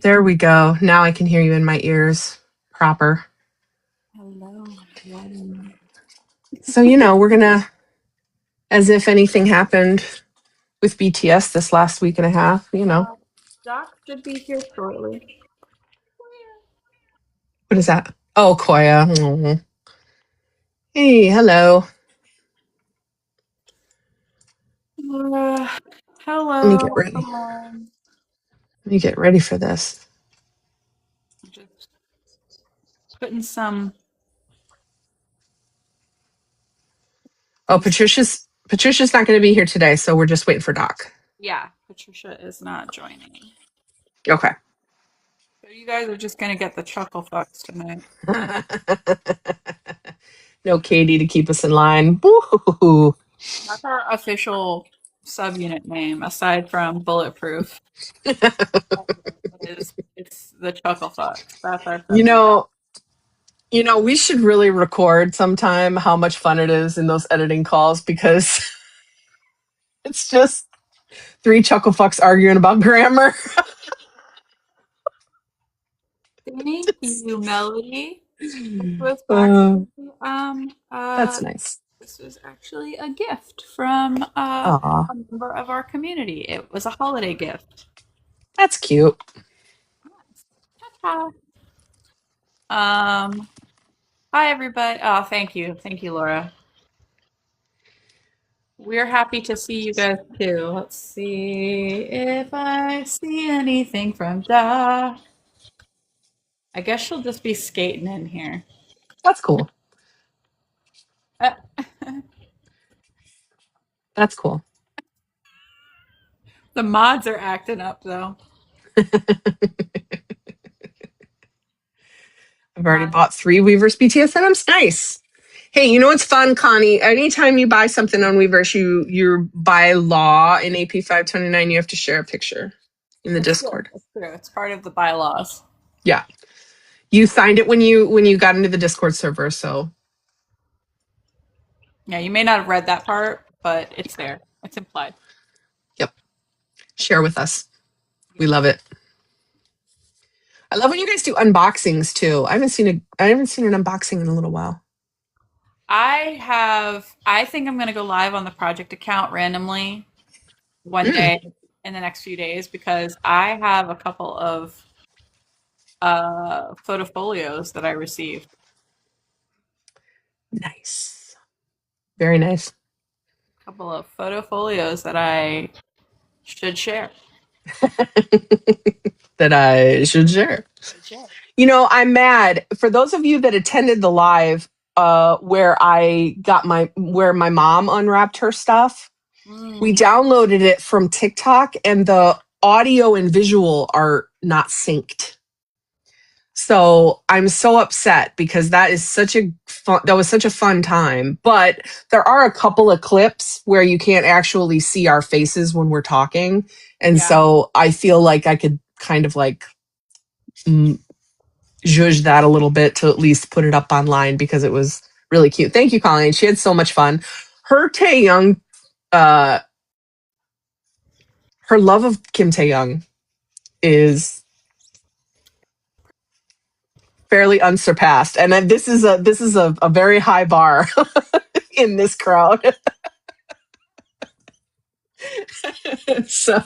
There we go. Now I can hear you in my ears proper. Hello. So, we're going to, as if anything happened with BTS this last week and a half, Doc should be here shortly. What is that? Oh, Koya. Mm. Hey, hello. Hello. Let me get ready. Let me get ready for this. Just putting some. Oh, Patricia's not going to be here today, so we're just waiting for Doc. Yeah, Patricia is not joining. Okay. So you guys are just gonna get the chuckle fucks tonight. No Katie to keep us in line. Woo-hoo-hoo. That's our official subunit name, aside from Bulletproof. It's the chuckle fucks. That's our subunit. We should really record sometime how much fun it is in those editing calls because it's just three chuckle fucks arguing about grammar. Thank you, Melody. This was actually That's nice. this was actually a gift from Aw, a member of our community. It was a holiday gift. that's cute. Ta-ta. Hi everybody. Oh, thank you, Laura. We're happy to see you guys too. Let's see if I see anything from Da. I guess she'll just be skating in here. That's cool. Uh, That's cool. the mods are acting up though. I've already bought 3 Weverse BTS items. Nice. Hey, you know what's fun, Connie? Anytime you buy something on Weverse, you by law in AP529, you have to share a picture in the Discord. It's true. It's part of the bylaws. Yeah. You signed it when you got into the Discord server, so Yeah, you may not have read that part, but it's there. It's implied. yep. Share with us. We love it. I love when you guys do unboxings too. I haven't seen an unboxing in a little while. I think I'm gonna go live on the project account randomly one day in the next few days because I have a couple of photofolios that I received. Nice. Very nice. A couple of photofolios that I should share. That I should share. I'm mad. For those of you that attended the live where where my mom unwrapped her stuff, we downloaded it from TikTok and the audio and visual are not synced. So I'm so upset because that was such a fun time. But there are a couple of clips where you can't actually see our faces when we're talking. And so I feel like I could kind of like zhuzh that a little bit to at least put it up online because it was really cute. Thank you, Colleen. She had so much fun. Her Taehyung, her love of Kim Taehyung is fairly unsurpassed, and this is a very high bar in this crowd. So,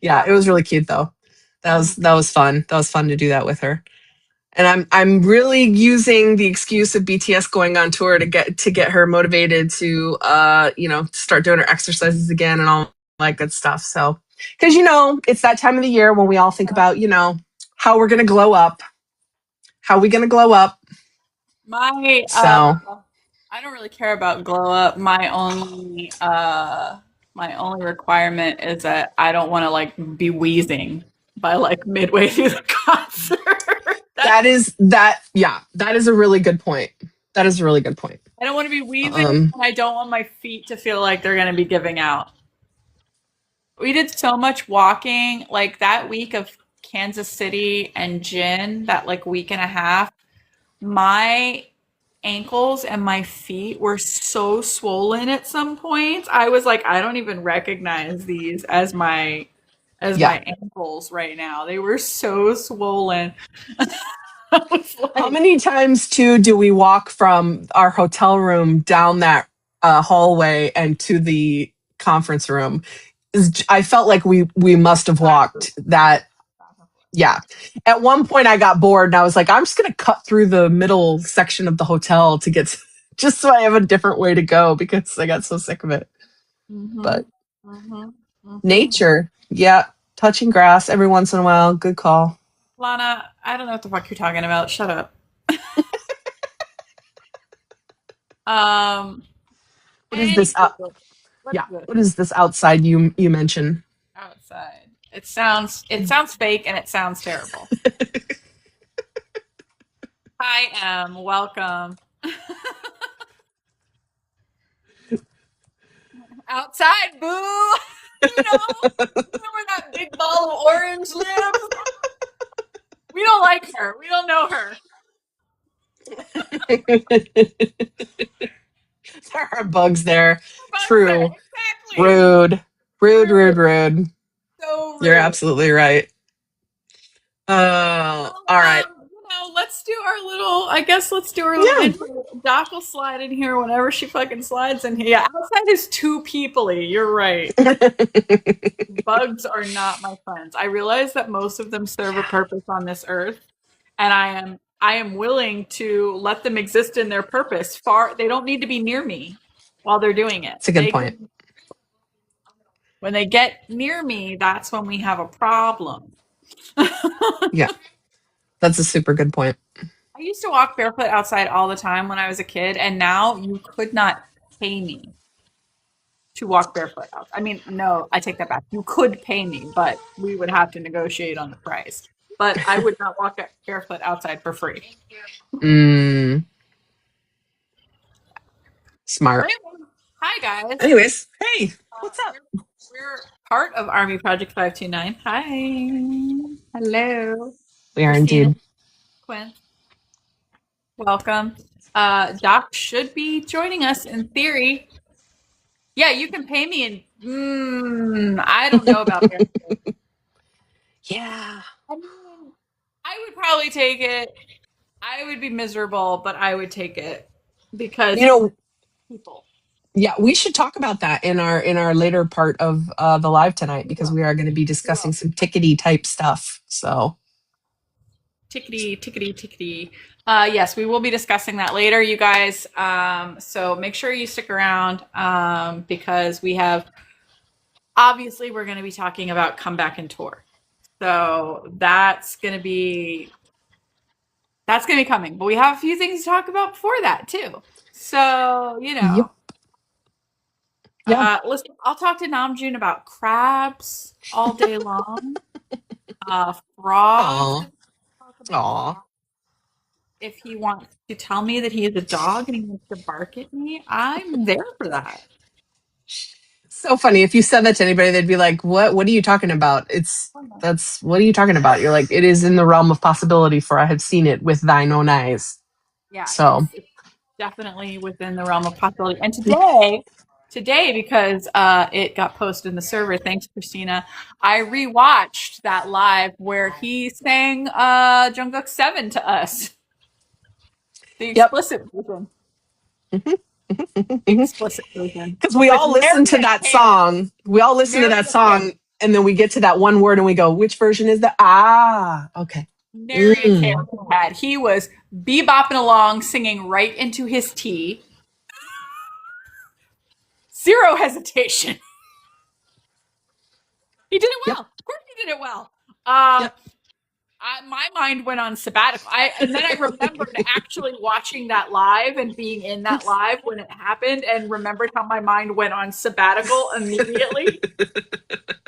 yeah, it was really cute though. That was fun. That was fun to do that with her. And I'm really using the excuse of BTS going on tour to get her motivated to start doing her exercises again and all that good stuff. So because it's that time of the year when we all think about how we're gonna glow up, how we gonna glow up. So I don't really care about glow up. My only requirement is that I don't want to like be wheezing by like midway through the concert. that is a really good point. That is a really good point. I don't want to be wheezing and I don't want my feet to feel like they're going to be giving out. We did so much walking like that week of Kansas City and Jin, that like week and a half. My ankles and my feet were so swollen at some points. I was like, I don't even recognize these as my as Yeah. my ankles right now. They were so swollen. I was How like, many times too do we walk from our hotel room down that hallway and to the conference room? I felt like we must have back and walked that. forth. Yeah. At one point, I got bored and I was like, I'm just going to cut through the middle section of the hotel to get just so I have a different way to go because I got so sick of it. Mm-hmm. But Mm-hmm. Mm-hmm. nature, yeah, touching grass every once in a while, good call. Lana, I don't know what the fuck you're talking about. Shut up. Um. What is this? Anywho, what's Yeah, this what is this outside you mentioned? outside? It sounds fake and it sounds terrible. Hi, welcome. Outside, boo. You know where that big ball of orange lives? We don't like her. We don't know her. There are bugs there. Bugs there. True. Exactly. Rude. Rude, rude, Rude. rude. So You're rude. absolutely right. Well, All right. let's do our little. I guess let's do our little Yeah. intro. Doc will slide in here whenever she fucking slides in here. Yeah, outside is too peoply. You're right. Bugs are not my friends. I realize that most of them serve a purpose on this earth, and I am willing to let them exist in their purpose. They don't need to be near me while they're doing it. It's a good point. When they get near me, that's when we have a problem. Yeah. That's a super good point. I used to walk barefoot outside all the time when I was a kid, and now you could not pay me to walk barefoot out. I mean, no, I take that back. You could pay me, but we would have to negotiate on the price. But I would not walk barefoot outside for free. Mm, But smart. anyway, hi guys. Anyways, hey, what's up? We're part of Army Project 529. Hi. Hello. We are Christina, indeed. Quinn, welcome. Doc should be joining us in theory. Yeah, you can pay me in. I don't know about this. Yeah. I mean, I would probably take it. I would be miserable, but I would take it You because know, people. yeah, we should talk about that in our later part of the live tonight because we are going to be discussing some tickety type stuff. So Tickety, tickety, tickety. Yes, we will be discussing that later, you guys. So make sure you stick around because obviously we're going to be talking about comeback and tour. So that's gonna be coming. But we have a few things to talk about before that too. So yep, yeah. listen, I'll talk to Namjoon about crabs all day long. Frogs. Aw, Talk about aw. frogs. If he wants to tell me that he is a dog and he wants to bark at me, I'm there for that. So funny. If you said that to anybody, they'd be like, "What? What are you talking about?" That's what are you talking about? You're like, it is in the realm of possibility, for I have seen it with thine own eyes. Yeah, So, it's definitely within the realm of possibility. And today, because it got posted in the server, thanks Christina, I rewatched that live where he sang Jung Kook 7 to us. The yep. explicit version. The explicit version. Because we With all listen to Mariah that Carey. song. We all listen to that Mariah Carey. song, and then we get to that one word, and we go, "Which version is that?" Ah, okay. Mariah Carey Mm. had. He was bebopping along, singing right into his tea. Zero hesitation. He did it Yep. well. Of course he did it well. Yep. My mind went on sabbatical. And then I remembered actually watching that live and being in that live when it happened, and remembered how my mind went on sabbatical immediately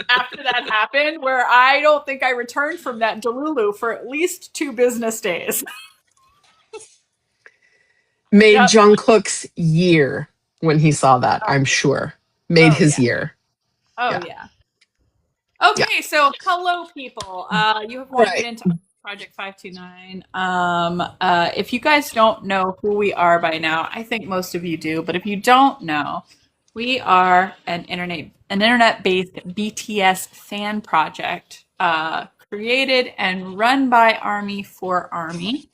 after that happened. Where I don't think I returned from that Delulu for at least 2 business days. Made Yep. Jung Kook's year when he saw that. I'm sure made Oh his yeah. year. Oh Yeah. yeah. Yeah. Okay, so hello, people. You have All wandered right. into Project 529. If you guys don't know who we are by now, I think most of you do, but if you don't know, we are an an internet-based BTS fan project created and run by Army for Army.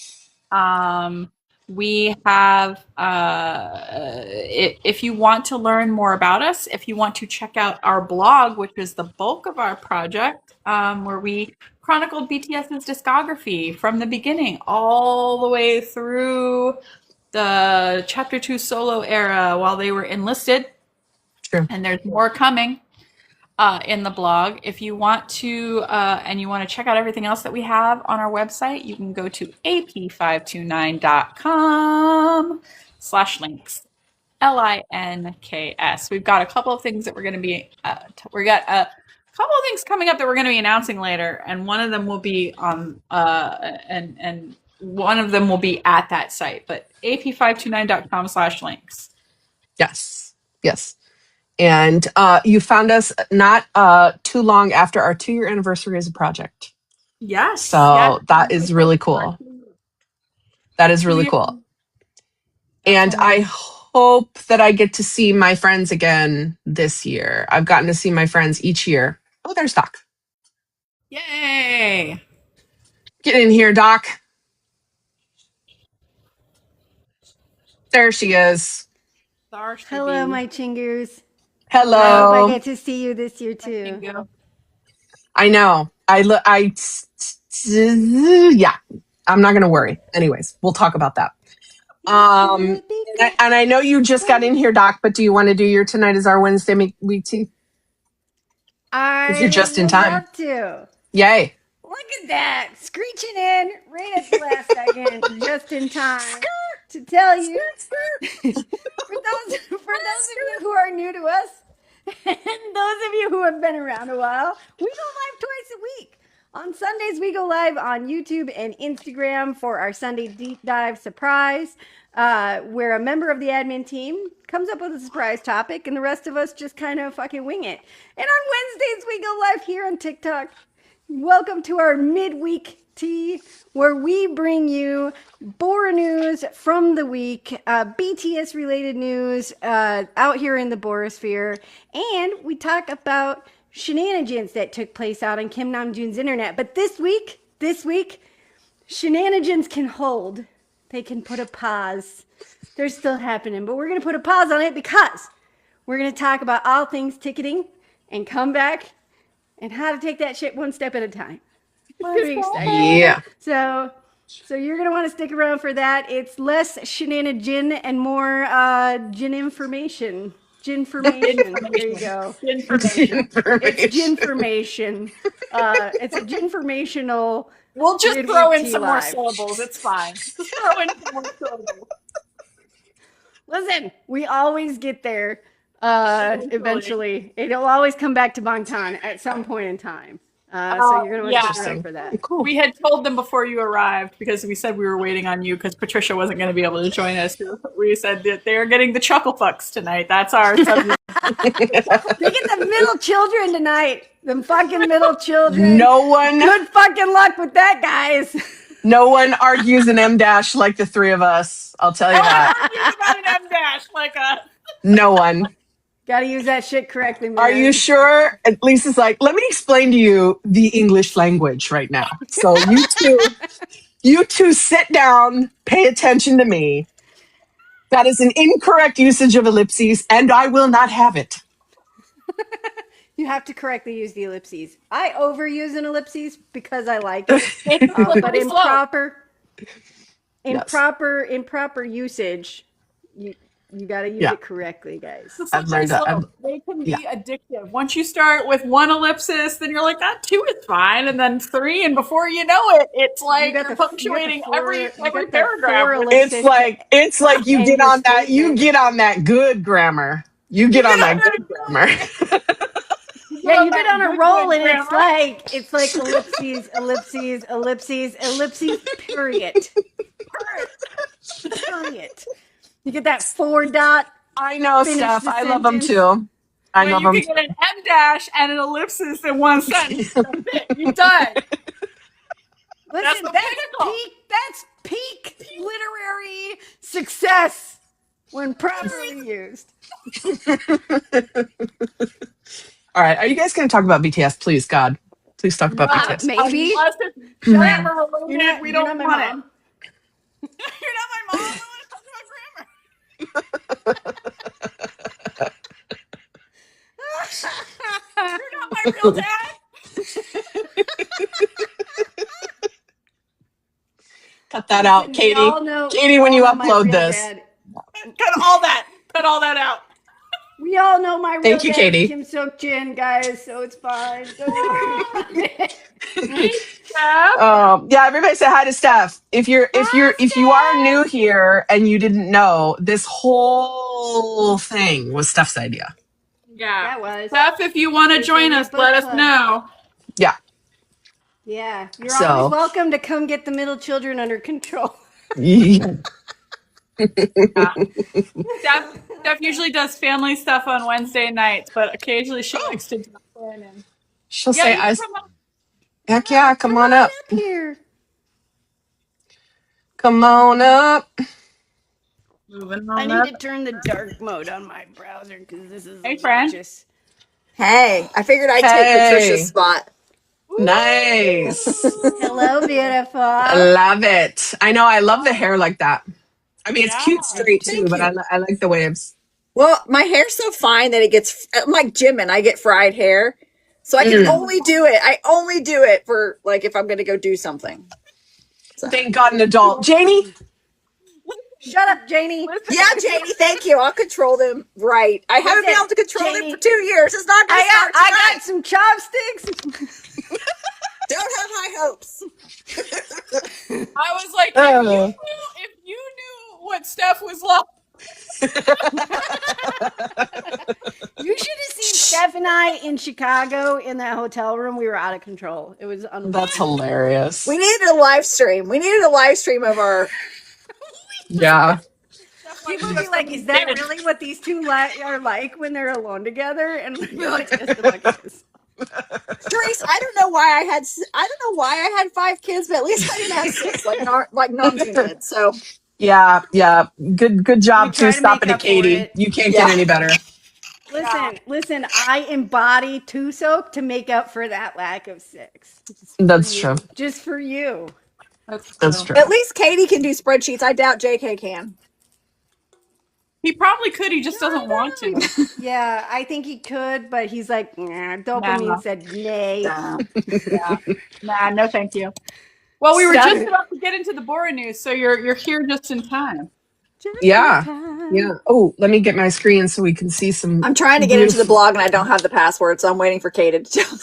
We have, if you want to learn more about us, if you want to check out our blog, which is the bulk of our project, where we chronicled BTS's discography from the beginning all the way through the Chapter 2 solo era while they were enlisted. True. And there's more coming in the blog. If you want to, and you want to check out everything else that we have on our website, you can go to ap529.com/links. LINKS. We've got a couple of things that we're going to be, we got a couple of things coming up that we're going to be announcing later, and one of them will be on, and one of them will be at that site, but ap529.com/links. Yes. Yes. And you found us not too long after our 2-year anniversary as a project. Yes. So yes. that is really cool. That is really cool. And I hope that I get to see my friends again this year. I've gotten to see my friends each year. Oh, there's Doc. Yay. Get in here, Doc. There she is. Hello, my chingers. Hello. I hope I get to see you this year too. I know. Yeah. I'm not going to worry. Anyways, we'll talk about that. And I know you just got in here, Doc, but do you want to do your Tonight is Our Wednesday week tea? You're just in time. Love to. Yay. Look at that. Screeching in right at the last second, just in time to tell you. For those of you who are new to us, and those of you who have been around a while, we go live twice a week. On Sundays, we go live on YouTube and Instagram for our Sunday Deep Dive Surprise, where a member of the admin team comes up with a surprise topic, and the rest of us just kind of fucking wing it. And on Wednesdays, we go live here on TikTok. Welcome to our midweek tea, where we bring you Boranews from the week, BTS related news out here in the Borasphere, and we talk about shenanigans that took place out on Kim Namjoon's internet. But this week, shenanigans can hold. They can put a pause. They're still happening, but we're going to put a pause on it because we're going to talk about all things ticketing and come back and how to take that shit one step at a time. Pretty exciting. Yeah. So you're going to want to stick around for that. It's less shenanigan and more gin information. Ginformation. There you go. Ginformation. It's ginformation. It's a ginformational. We'll just midweek throw in tea some more live. syllables. It's fine. Just throw in some more syllables. Listen, we always get there eventually. It'll always come back to Bangtan at some point in time. So you're going to want to stick around for that. Cool. We had told them before you arrived because we said we were waiting on you because Patricia wasn't going to be able to join us. We said that they're getting the chuckle fucks tonight. That's our subject. They get the middle children tonight. Them fucking middle children. No one. Good fucking luck with that, guys. No one argues an M- like the three of us. I'll tell you that. You got an M- like us. No one. Got to use that shit correctly, man. Are you sure? And Lisa's like, let me explain to you the English language right now. So you two sit down, pay attention to me. That is an incorrect usage of ellipses, and I will not have it. You have to correctly use the ellipses. I overuse an ellipses because I like it. But improper usage, you got to use it correctly, guys. I've learned that. They can be addictive. Once you start with one ellipsis, then you're like, that 2 is fine, and then 3, and before you know it, it's like you're punctuating every paragraph. It's like you get on that. You get on that good grammar. You get on that good grammar. Yeah, you get on a roll, and it's like ellipses, ellipses, ellipses, ellipses, period. Period. You get that 4-dot. I know, Steph. I love them too. I love them. You can get an M- and an ellipsis in one sentence. That's it. You're done. Listen, that's peak literary success when properly used. All right. Are you guys going to talk about BTS? Please, God. Please talk about BTS. Maybe. Unless it's grammar related, we don't you're not my want mom. it. You're not my mom. I want to talk about grammar. You're not my real dad. Cut that out, Listen, Katie. Katie, when you upload this. Cut all that. Cut all that out. We all know my real Thank you, dad, Katie. Kim Seok-jin, guys, so it's fine. Don't worry about it. Yeah, everybody say hi to Steph. If you are new here and you didn't know, this whole thing was Steph's idea. Yeah. That was. Steph, if you want to join us, let us know. Yeah. Yeah. You're So- always welcome to come get the middle children under control. Yeah. Steph usually does family stuff on Wednesday nights, but occasionally she likes to jump in and She'll say, you can heck yeah, come on up. Here. Come on up. moving I on need up. to turn the dark mode on my browser because this is Hey, friend. obnoxious. Hey, I figured I'd take Patricia's spot. Nice. Hello, beautiful. I love it. I know. I love the hair like that. I mean, it's cute straight too, but I like the waves. Well, my hair's so fine that it gets, I'm like Jimin, I get fried hair. So I can only do it. I only do it for, like, if I'm going to go do something. So. Thank God, an adult. Janie? Shut up, Janie. Yeah, Janie, thank you. I'll control them right. I haven't been able to control them for 2 years. It's not going to start I tonight. got some chopsticks. Don't have high hopes. I was like, if you knew what Steph was like. You should have seen Steph and I in Chicago in that hotel room. We were out of control. It was unbelievable. That's hilarious. We needed a live stream. We needed a live stream of our... Yeah. People be like, is that really what these two are like when they're alone together? And we're like, yes, the fuck it is. Therese, I don't know why I had 5 kids, but at least I didn't have 6 like Namjoon did. So Yeah. Good job try too to stopping make it, up for Katie. it. You can't get any better. Listen, I embody two soak to make up for that lack of 6. That's true. Just for you. That's true. at least Katie can do spreadsheets. I doubt JK can. He probably could. He just doesn't want to. Yeah, I think he could, but he's like, nah, dopamine said nay. Nah, no, thank you. Well, we were just about to get into the Boranews, so you're here just in time. Yeah. Oh, let me get my screen so we can see some. I'm trying to get into the blog and I don't have the password, so I'm waiting for Katie to tell me.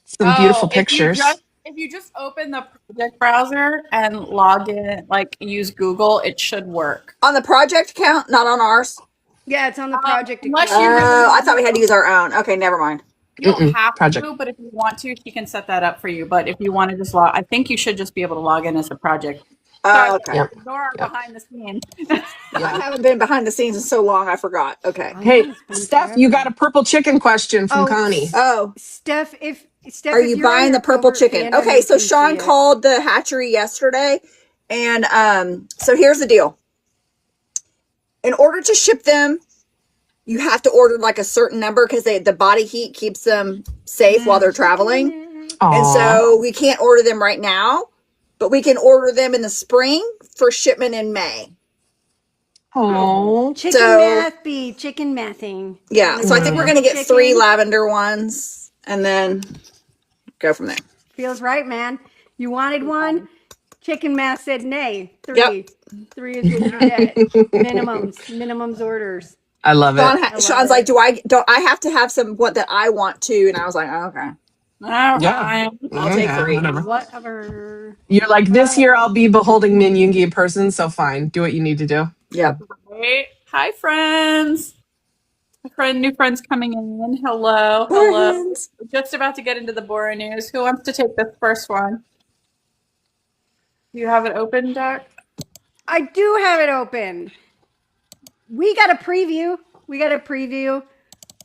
Some beautiful pictures. If you just open the project browser and log in, like use Google, it should work. On the project account, not on ours. Yeah, it's on the project. Unless account. you really I thought we had to use our own. Okay, never mind. You don't have project. to, but if you want to, she can set that up for you. But if you want to just log, I think you should just be able to log in as a project. Oh, okay. Yep. Ignore our behind the scenes. I haven't been behind the scenes in so long, I forgot. Okay. Hey, Steph, you got a purple chicken question from Connie. Oh, Steph, are you buying the purple chicken? Okay, so Sean called the hatchery yesterday, and so here's the deal. In order to ship them, you have to order like a certain number because the body heat keeps them safe while they're traveling. Aww. And so we can't order them right now, but we can order them in the spring for shipment in May. Oh, chicken mathing. Yeah, so I think we're going to get 3 lavender ones and then go from there. Feels right, man. You wanted one? Chicken math said nay. 3. Yep. 3 is what you get. Minimums orders. I love it. Sean's like, don't I have to have some what that I want to? And I was like, oh, okay. Yeah. I'll take 3. Whatever. You're like, this year I'll be beholding Min Yoongi in person, so fine. Do what you need to do. Yep. Hey, hi, friends. New friends coming in. Hello. We're just about to get into the Boranews. Who wants to take this first one? Do you have it open, Doc? I do have it open. We got a preview.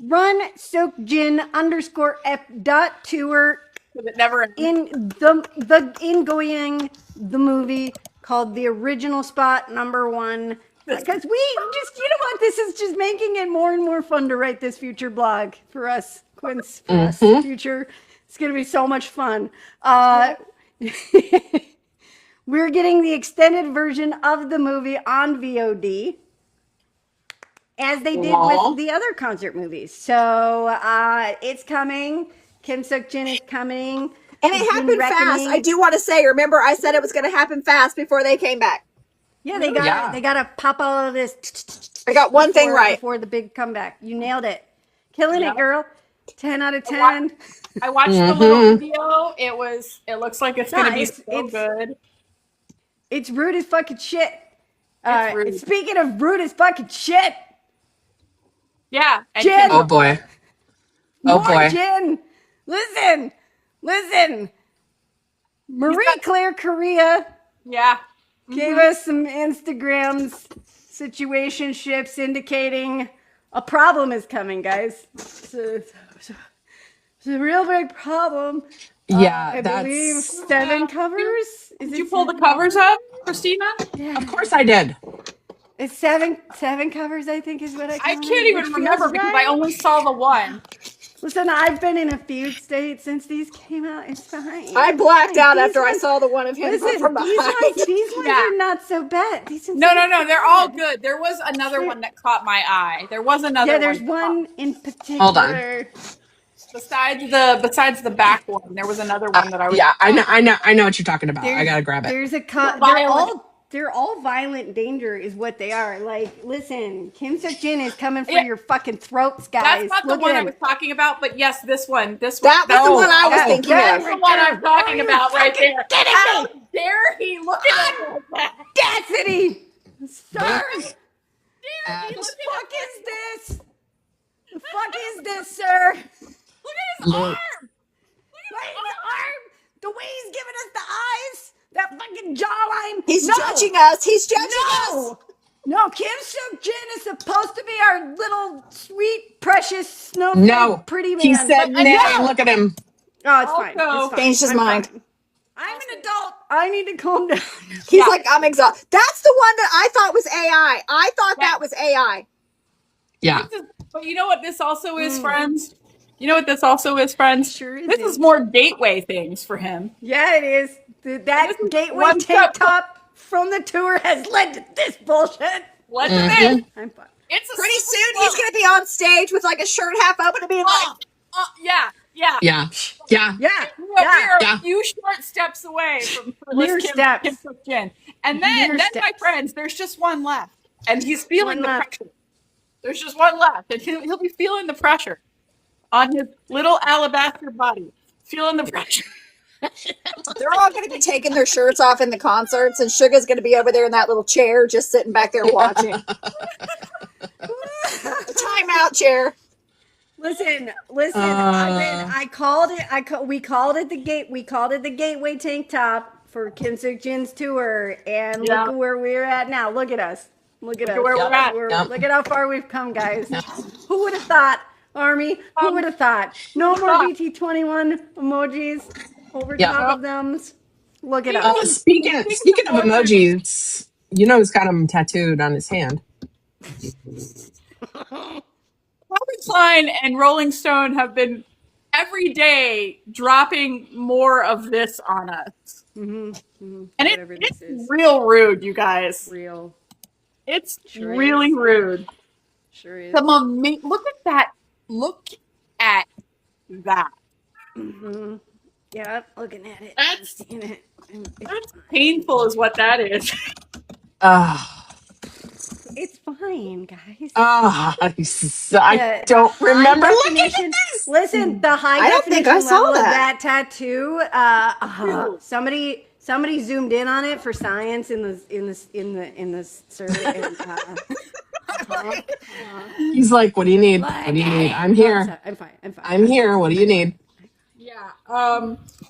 Run Seokjin _F.tour It never ends. in the movie called The Original Spot #1. Because we just, you know what, this is just making it more and more fun to write this future blog for us consequence for us in the future. It's going to be so much fun. We're getting the extended version of the movie on VOD, as they did with the other concert movies. So it's coming. Kim Seok-jin is coming. And it happened fast. I do want to say, remember I said it was going to happen fast before they came back. Yeah, they got to pop all of this. I got one thing right before the big comeback. You nailed it. Killing it, girl. 10 out of 10. I watched the little video. It looks like it's gonna be so good. It's rude as fucking shit. Speaking of rude as fucking shit. Yeah. Jin. Oh boy. Oh boy. Jin. Listen. Marie Claire Korea. Yeah. Gave us some Instagrams, situationships indicating a problem is coming, guys. It's a real big problem. Yeah, I believe 7 covers. Did you pull the covers up, Christina? Yeah. Of course I did. It's seven covers, I think, is what I can't even remember because I only saw the one. Listen, I've been in a feud state since these came out. It's fine. I blacked out after I saw the one of him from behind. These ones are not so bad. No, they're all good. There was another one that caught my eye. There was another one. Yeah, there's one in particular. Hold on. Besides the back one, there was another one that I was. Yeah, I know what you're talking about. I gotta grab it. There's they're all violent danger is what they are. Like, listen, Kim Seok-jin is coming for your fucking throats, guys. That's not the one I was talking about, but yes, this one. That was the one I was thinking of. That's the one I'm talking about right there. How dare he look at that? Audacity! Sir! The fuck is this? The fuck is this, sir? Look at his arm! Look at his arm! The way he's giving us the eyes! That fucking jawline! He's judging us! He's judging us! No, Kim Seok-jin is supposed to be our little sweet, precious snowflake pretty man. He said no. Look at him. Oh, it's fine. It's fine. Changed his mind. Fine. I'm an adult. I need to calm down. He's like, I'm exhausted. That's the one that I thought was AI. I thought that was AI. Yeah. But you know what this also is, friends? Sure is. This is more gateway things for him. Yeah, it is. That gateway tank top from the tour has led to this bullshit. Let them in. I'm fine. It's pretty soon he's going to be on stage with like a shirt half open and being like, yeah. We're a few short steps away from Kim Seok-jin. And then my friends, there's just one left. And he's feeling the pressure. There's just one left. And he'll be feeling the pressure on his little alabaster body. Feeling the pressure. They're all going to be taking their shirts off in the concerts, and Suga's going to be over there in that little chair just sitting back there watching. The timeout chair. Listen. We called it the gateway tank top for Kim Seok-jin's tour, and look at where we're at now. Look at us. Look at us. Where we're at. Look at how far we've come, guys. Who would have thought, Army? Who would have thought? No more BT21 emojis over top of them. Look at us. Speaking of emojis, you know who's got them tattooed on his hand? Calvin Klein and Rolling Stone have been every day dropping more of this on us. And it's real rude, you guys. Real. It's really rude. Sure is. Look at that. Look at that. Mm-hmm. Yeah, looking at it. That's painful is what that is. It's fine, guys. I don't remember looking at this. Listen, the high definition level of that tattoo. Somebody zoomed in on it for science in the survey. He's like, "What do you need? What do you need? I'm here. I'm fine. I'm here. What do you need?" Yeah.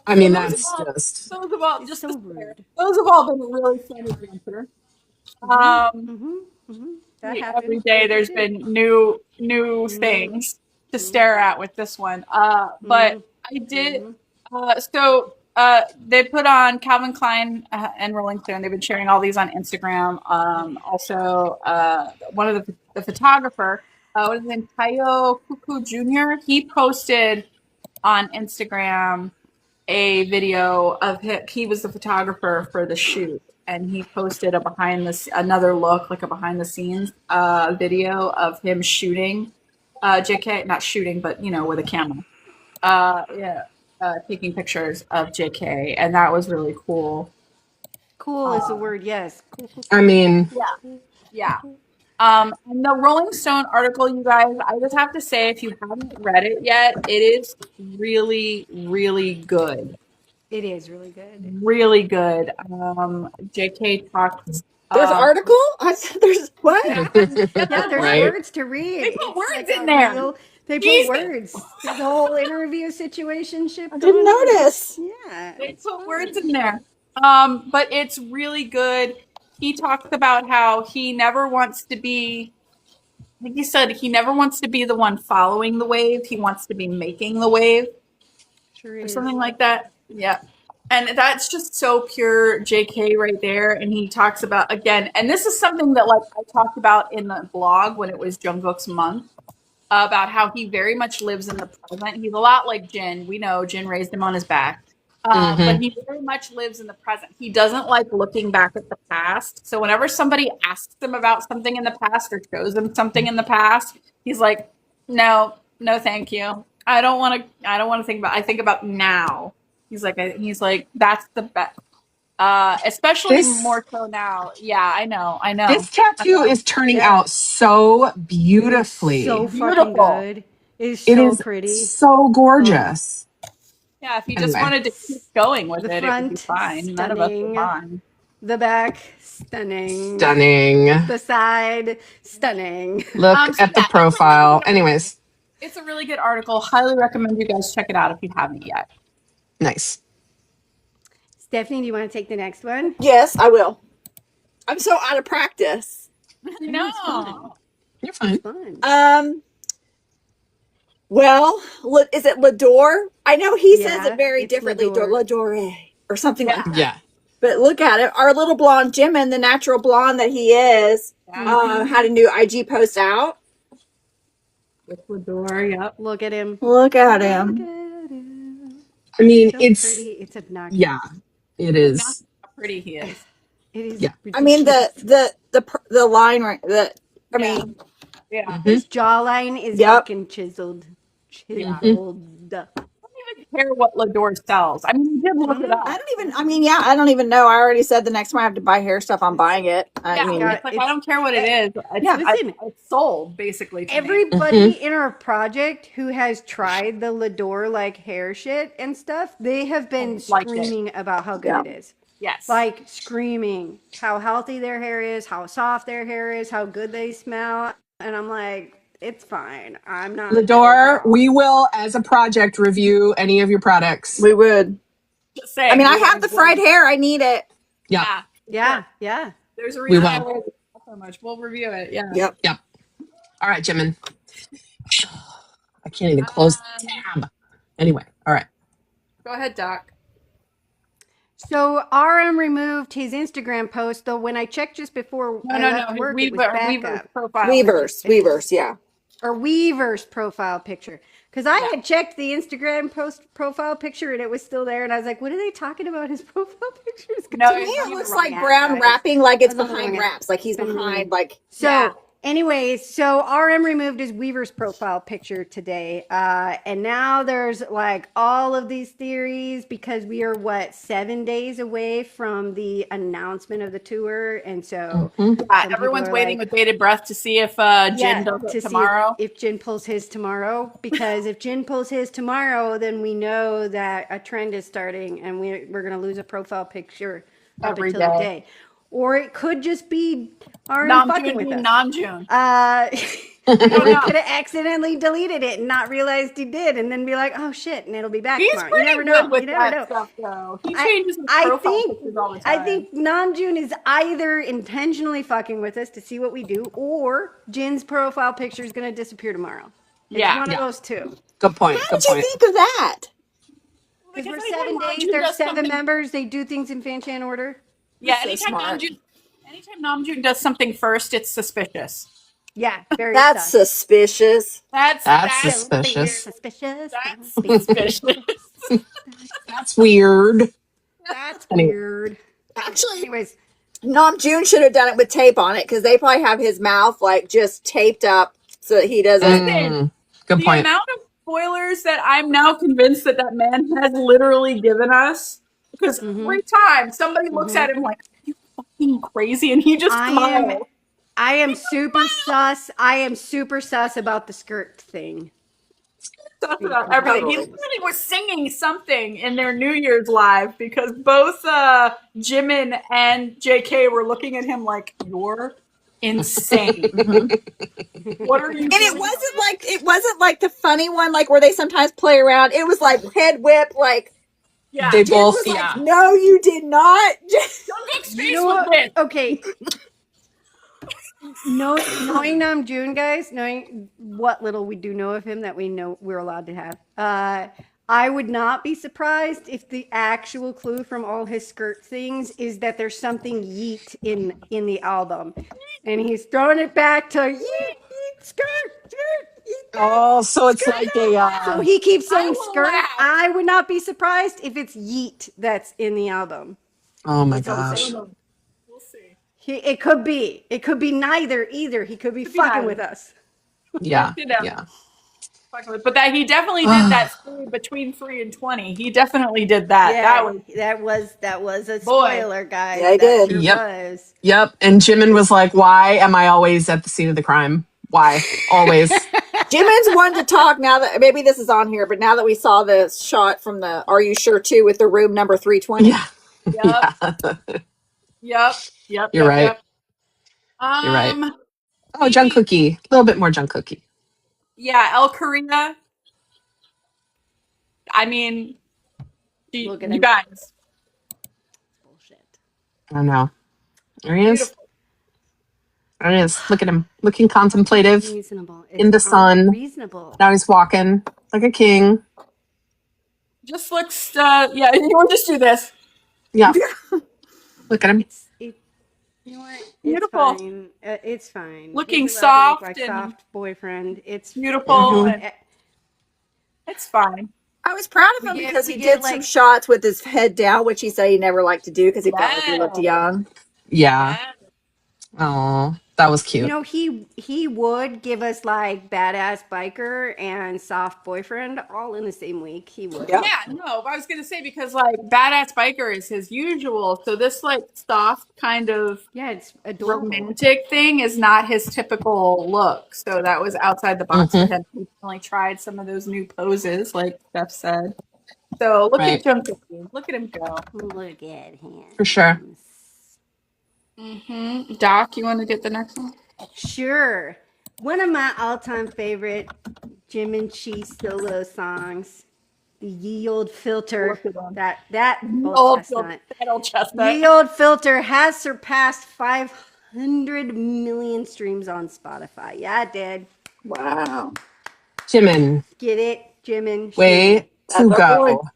I mean, that's just. Those have all so rude. Those have all been really funny to answer. Every day there's been new things to stare at with this one. But I did. They put on Calvin Klein and Rolling Stone. They've been sharing all these on Instagram. Also, one of the photographer what is his name? Tayo Kuku Jr. He posted on Instagram a video of him. He was the photographer for the shoot, and he posted another look, like a behind the scenes video of him shooting JK, not shooting, but with a camera. Taking pictures of JK, and that was really cool. Cool is the word, yes. Cool. I mean, Yeah. And the Rolling Stone article, you guys, I just have to say, if you haven't read it yet, it is really, really good. It is really good. Really good. JK talks. There's article? There's what? Yeah, there's Right. words to read. They put It's words like in there. They put Jesus. words. There's a whole interview situationship. I didn't notice. Yeah. They put words in there. But it's really good. He talks about how he never wants to be, I think he said he never wants to be the one following the wave. He wants to be making the wave. Sure Or is. something like that. Yeah. And that's just so pure JK right there. And he talks about, again, and this is something that like I talked about in the blog when it was Jung Kook's month, about how he very much lives in the present. He's a lot like Jin. We know Jin raised him on his back. But he very much lives in the present. He doesn't like looking back at the past. So whenever somebody asks him about something in the past or shows him something in the past, he's like, no, thank you. I don't want to think about, I think about now. He's like, that's the best. Especially more so now. Yeah, I know. This tattoo is turning out so beautifully. So fucking good. It is so pretty. So gorgeous. Yeah, if he just wanted to keep going with The it, front, it would be fine. None of us would mind. The back, stunning. Stunning. The side, stunning. Look at the profile. Anyways. It's a really good article. Highly recommend you guys check it out if you haven't yet. Nice. Stephanie, do you want to take the next one? Yes, I will. I'm so out of practice. No. You're fine. Well, is it Lador? I know he says it very differently. Ladore or something like that. Yeah. But look at it. Our little blonde Jimin, the natural blonde that he is, had a new IG post out. With Lador, yep. Look at him. Look at him. I mean, so it's pretty. It's obnoxious. Yeah, it is. How pretty he is. It is. Yeah. I mean the line right. His jawline is fucking chiseled. I don't even care what Lador sells. I mean, he did look it up. I don't even know. I already said the next time I have to buy hair stuff, I'm buying it. I mean, it's like, I don't care what it is. It's sold, basically. Everybody in our project who has tried the Lador like hair shit and stuff, they have been screaming about how good it is. Yes. Like screaming how healthy their hair is, how soft their hair is, how good they smell. And I'm like, it's fine. I'm not. Lador, we will, as a project, review any of your products. We would. Just saying, I mean, I have the fried hair. I need it. Yeah. There's a reason I like it so much. We'll review it. Yeah. Yep. All right, Jimin. I can't even close the tab. Anyway, all right. Go ahead, Doc. So RM removed his Instagram post, though when I checked just before I left work, it was back up. Profile. Weavers, yeah. Or Weaver's profile picture. Because I had checked the Instagram profile picture and it was still there. And I was like, what are they talking about his profile pictures? No, to me it looks like brown wrapping, like it's behind wraps. Like he's behind, like... Anyways, so RM removed his Weaver's profile picture today. And now there's like all of these theories because we are 7 days away from the announcement of the tour. And so everyone's waiting with bated breath to see if Jin does it tomorrow. If Jin pulls his tomorrow, because if Jin pulls his tomorrow, then we know that a trend is starting and we're going to lose a profile picture every day. Or it could just be RM fucking with us. Namjoon. He could have accidentally deleted it and not realized he did, and then be like, "Oh shit!" and it'll be back tomorrow. You never know. You never know. Stuff, though. He changes his profile pictures all the time. I think Namjoon is either intentionally fucking with us to see what we do, or Jin's profile picture is going to disappear tomorrow. It's one of those two. Good point. How did you think of that? Because we're 7 days. There's 7 members. They do things in fan order. Yeah, anytime Namjoon does something first, it's suspicious. Yeah, very That's sus. suspicious. That's suspicious. Suspicious. That's Don't be suspicious. That's weird. That's Anyway. weird. Actually, Anyways, June should have done it with tape on it because they probably have his mouth like just taped up so that he doesn't. Good The point. amount of spoilers that I'm now convinced that man has literally given us, because every time somebody looks at him like, "Are you fucking crazy?" and he just smiles. I am super sus. I am super sus about the skirt thing. Stuff about everything. He literally was singing something in their New Year's live because both Jimin and JK were looking at him like, "You're insane. What are you?" And it wasn't like the funny one, like where they sometimes play around. It was like head whip, like they Jin both. was like, "No, you did not." Jungkook's face was this. Okay. Knowing Namjoon, guys, knowing what little we do know of him that we know we're allowed to have, I would not be surprised if the actual clue from all his skirt things is that there's something yeet in the album, and he's throwing it back to yeet, yeet, skirt, yeet, Oh, so it's like a. so he keeps saying will skirt. laugh. I would not be surprised if it's yeet that's in the album. Oh my That's all I'm gosh. saying. We'll see. It could be. It could be neither either. He could be fucking with us. Yeah. You know. Yeah. But that he definitely did that between 3 and 20. He definitely did that. Yeah, that was a spoiler, guys. Yeah, he did. Sure was. Yep. And Jimin was like, "Why am I always at the scene of the crime? Why? Always." Jimin's one to talk now that maybe this is on here, but now that we saw the shot from the Are You Sure Too with the room number 320. Yeah. Yep. You're right. Yep. You're right. Oh, Jung Cookie. A little bit more Jung Cookie. Yeah, El Korea. I mean, you guys. Bullshit. I know. There he is. There he is. Look at him. Looking contemplative. Reasonable. In the sun. Reasonable. Now he's walking like a king. Just looks, yeah, you just do this. Yeah. Look at him. You know what? Beautiful. It's fine. It's fine. Looking He's allowed to look soft like and soft boyfriend. It's beautiful. It's fine. I was proud of him because he did some shots with his head down, which he said he never liked to do because he felt like he looked young. Yeah. Oh, that was cute. You know, he would give us like badass biker and soft boyfriend all in the same week. He would. Yeah, no, I was gonna say because like badass biker is his usual, so this like soft kind of it's adorable. romantic thing is not his typical look. So that was outside the box for him. He only tried some of those new poses, like Steph said. So look at Jung Kook. Look at him go. Look at him. For sure. Doc, you want to get the next one? Sure. One of my all-time favorite Jimin solo songs, the Ye Old Filter. That old chestnut. That old chestnut. Ye Old Filter has surpassed 500 million streams on Spotify. Yeah, it did. Wow. Jimin. Get it, Jimin. Way to go.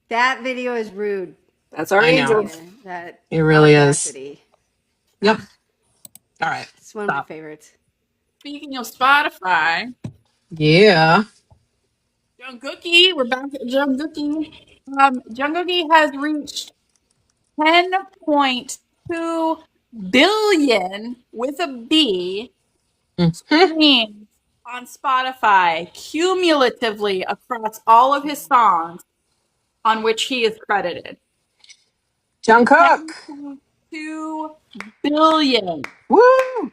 That video is rude. That's our angel. It really is. Yep. All right. It's one of my favorites. Speaking of Spotify. Yeah. Jung Cookie. We're back at Jung Cookie. Jung Cookie has reached 10.2 billion with a B streams on Spotify cumulatively across all of his songs on which he is credited. Jung Kook. 2 billion. Woo!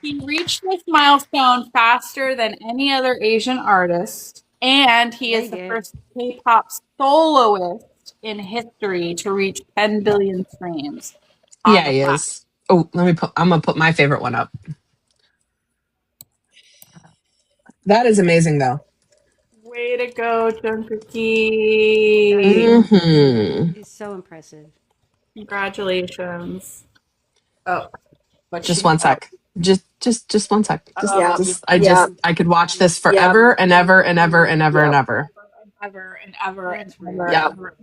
He reached this milestone faster than any other Asian artist, and he is the first K-pop soloist in history to reach 10 billion streams. Yeah, he is. Oh, I'm gonna put my favorite one up. That is amazing, though. Way to go, Jung Cookie. It's so impressive. Congratulations. Oh, just one sec. Just one sec. I could watch this forever and ever and ever and ever and ever. Ever and ever and ever.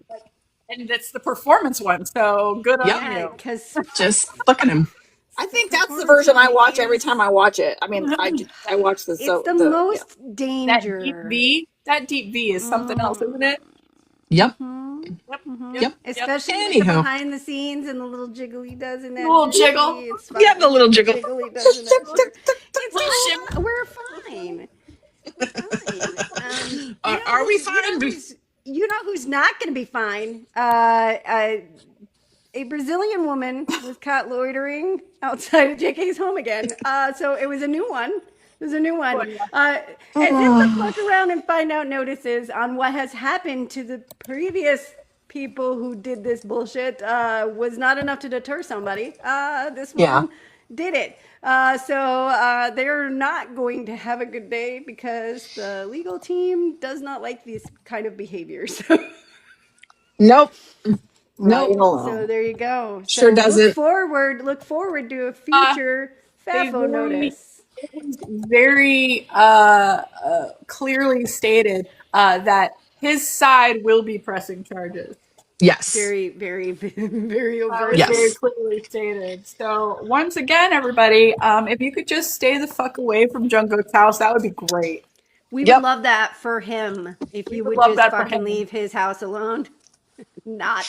And it's the performance one, so good on you. Because just look at him. I think that's the version I watch every time I watch it. I mean, I watch the It's the most danger. That deep V is something else, isn't it? Yep. Yep. Especially with the behind the scenes and the little jiggle he does in that little movie. jiggle. It's fine. Yeah, the little jiggle. He does in that it's we're fine. We're fine. Are we fine? You know who's not going to be fine? A Brazilian woman was caught loitering outside of JK's home again. So it was a new one. It was a new one. As if to look around and find out notices on what has happened to the previous people who did this bullshit was not enough to deter somebody. This one did it. So they're not going to have a good day because the legal team does not like this kind of behavior. So. Nope. Nope. So there you go. Sure doesn't. Look forward to a future FAFO notice. It was very clearly stated that his side will be pressing charges. Yes. Very, very, very overt. Yes. Very clearly stated. So once again, everybody, if you could just stay the fuck away from Jung Kook's house, that would be great. We would love that for him if you would just fucking leave his house alone. Not.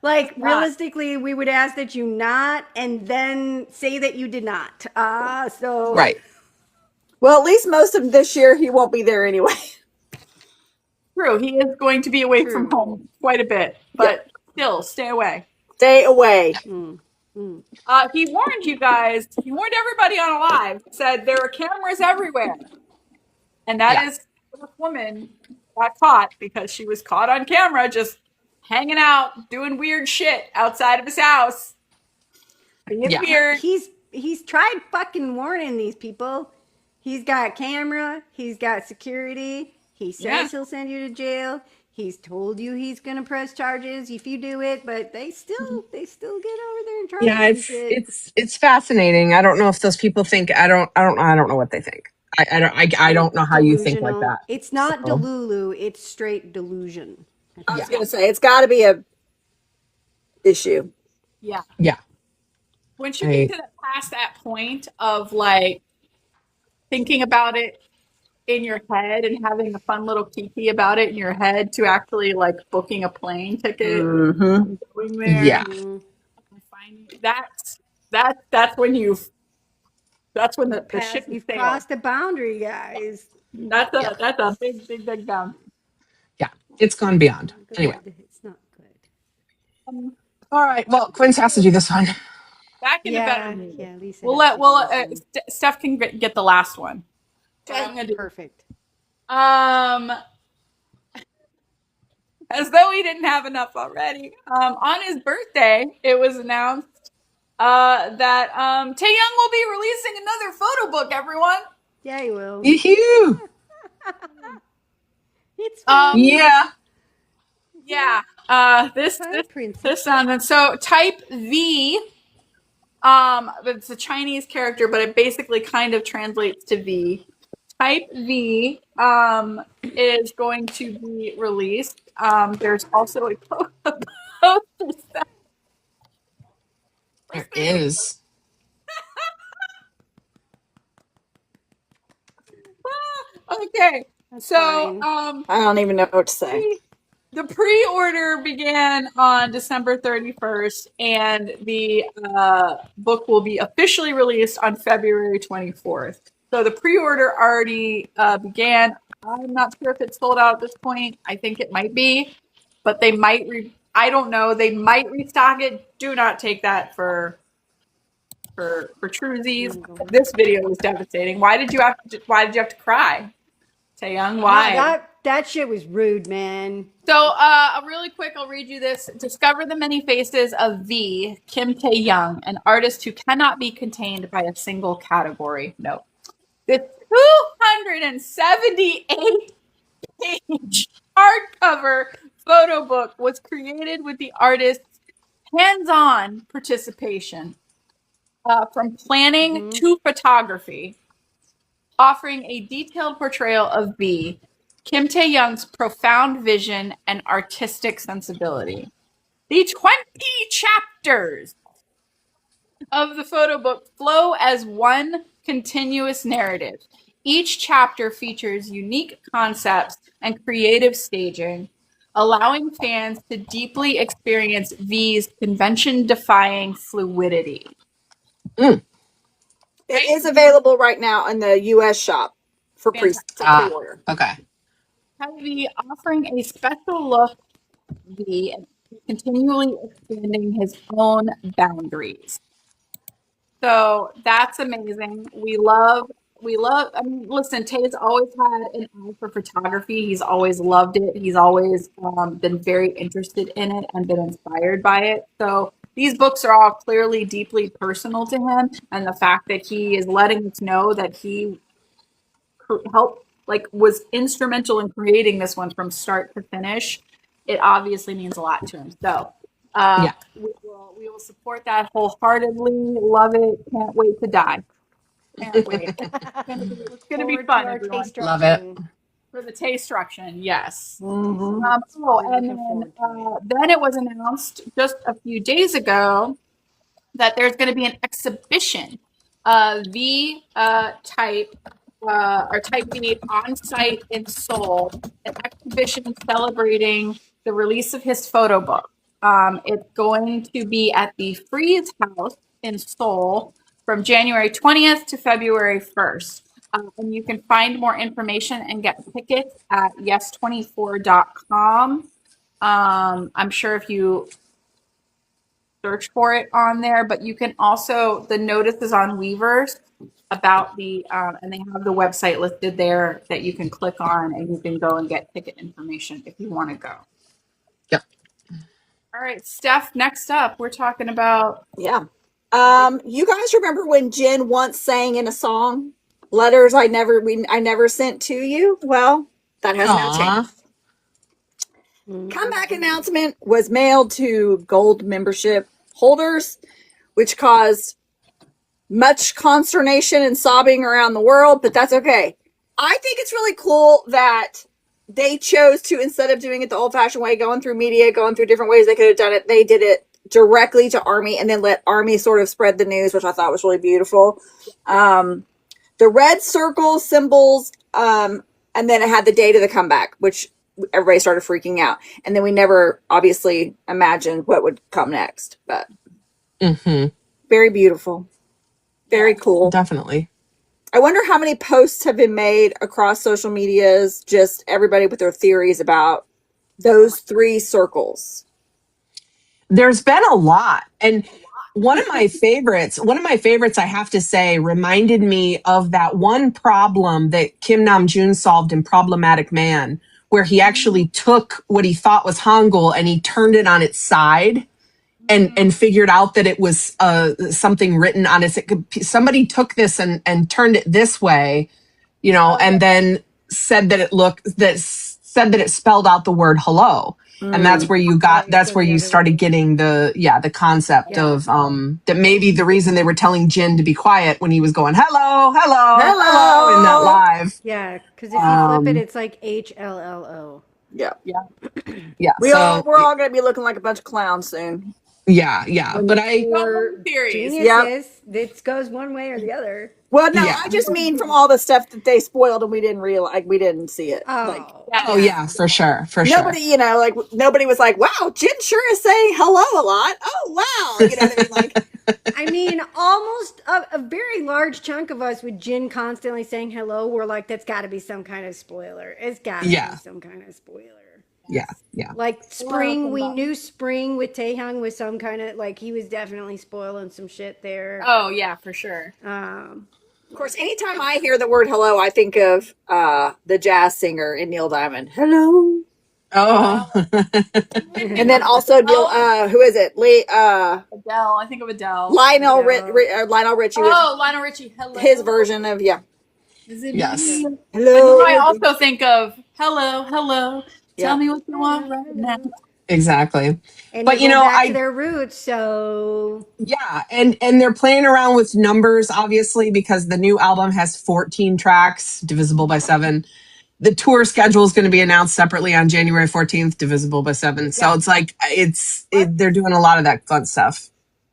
Like realistically, we would ask that you not, and then say that you did not. So right. Well, at least most of this year he won't be there anyway. True, he is going to be away from home quite a bit, but still, stay away. Stay away. He warned you guys. He warned everybody on a live. Said there are cameras everywhere, and that is this woman got caught because she was caught on camera just hanging out doing weird shit outside of his house. Being weird. He's tried fucking warning these people. He's got camera. He's got security. He says he'll send you to jail. He's told you he's gonna press charges if you do it, but they still get over there and try. Yeah, it's fascinating. I don't know if those people think. I don't know what they think. I don't know how you think like that. It's not Delulu. It's straight delusion. I was gonna say it's got to be a issue. Yeah. Yeah. Once you get to past that point of like thinking about it in your head and having a fun little kiki about it in your head to actually like booking a plane ticket, going there, that's when the ship you've crossed the boundary, guys. That's a big boundary. Yeah, it's gone beyond. Anyway, it's not good. All right. Well, Quinn's has to do this one. Back into better news. Yeah, Lisa. Steph can get the last one. Perfect. As though he didn't have enough already. On his birthday, it was announced that Taehyung will be releasing another photo book. Everyone. Yeah, he will. Yoo-hoo. It's fun. Yeah. This so type V. It's a Chinese character, but it basically kind of translates to V. Type V is going to be released. There's also a poster set. There is. Okay. So I don't even know what to say. The pre-order began on December 31st, and the book will be officially released on February 24th. So the pre-order already began. I'm not sure if it's sold out at this point. I think it might be, but they might. I don't know. They might restock it. Do not take that for truesies. This video was devastating. Why did you have to cry, Taehyung? Why? That shit was rude, man. So, really quick, I'll read you this. Discover the many faces of V, Kim Taehyung, an artist who cannot be contained by a single category. No. The 278-page hardcover photo book was created with the artist's hands-on participation, from planning to photography, offering a detailed portrayal of V, Kim Taehyung's profound vision and artistic sensibility. The 20 chapters of the photo book flow as one continuous narrative. Each chapter features unique concepts and creative staging, allowing fans to deeply experience V's convention-defying fluidity. It is available right now in the U.S. shop for pre-order. Okay. HYBE offering a special look V and continually expanding his own boundaries. So that's amazing. We love, I mean, listen, Tay's always had an eye for photography. He's always loved it. He's always been very interested in it and been inspired by it. So these books are all clearly deeply personal to him. And the fact that he is letting us know that he helped, like, was instrumental in creating this one from start to finish, it obviously means a lot to him. So we will support that wholeheartedly. Love it. Can't wait to die. Can't wait. It's gonna be fun, everyone. Love it. For the tastruction, yes. Mm-hmm. Then it was announced just a few days ago that there's going to be an exhibition, V type or Type V on site in Seoul, an exhibition celebrating the release of his photo book. It's going to be at the Freeze House in Seoul from January 20th to February 1st. And you can find more information and get tickets at yes24.com. I'm sure if you search for it on there, but you can also, the notice is on Weavers about the, and they have the website listed there that you can click on and you can go and get ticket information if you want to go. Yep. All right, Steph, next up, we're talking about. Yeah. You guys remember when Jin once sang in a song, "Letters I never sent to you"? Well, that has now changed. Comeback announcement was mailed to gold membership holders, which caused much consternation and sobbing around the world, but that's okay. I think it's really cool that they chose to, instead of doing it the old-fashioned way, going through media, going through different ways they could have done it, they did it directly to Army and then let Army sort of spread the news, which I thought was really beautiful. The red circle symbols, and then it had the date of the comeback, which everybody started freaking out. And then we never obviously imagined what would come next, but very beautiful. Very cool. Definitely. I wonder how many posts have been made across social medias, just everybody with their theories about those three circles. There's been a lot. And one of my favorites, I have to say, reminded me of that one problem that Kim Namjoon solved in Problematic Man, where he actually took what he thought was Hangul and he turned it on its side and figured out that it was something written on it. Somebody took this and turned it this way, and then said that it spelled out the word hello. And that's where you started getting the concept of that maybe the reason they were telling Jin to be quiet when he was going hello in that live. Yeah, because if you flip it, it's like HLLO. Yeah. Yeah. We're all gonna be looking like a bunch of clowns soon. Yeah. But Geniuses, it goes one way or the other. Well, no, I just mean from all the stuff that they spoiled and we didn't realize, we didn't see it. For sure. Nobody, nobody was like, wow, Jin sure is saying hello a lot. Oh, wow. You know what I mean? Like, almost a very large chunk of us with Jin constantly saying hello, we're like, that's got to be some kind of spoiler. It's got to be some kind of spoiler. Yeah. Like Spring, we knew Spring with Taehyung was some kind of, like, he was definitely spoiling some shit there. Oh, yeah, for sure. Of course, anytime I hear the word hello, I think of the jazz singer in Neil Diamond. Hello. Oh. And then also Neil, who is it? Adele. I think of Adele. Lionel Richie. Oh, Lionel Richie. Hello. His version of, Is it yes. me? Hello. I also think of hello. Tell me what you want right now. Exactly. And but back to their roots, so and they're playing around with numbers, obviously, because the new album has 14 tracks divisible by 7. The tour schedule is going to be announced separately on January 14th, divisible by 7. So it's like they're doing a lot of that fun stuff.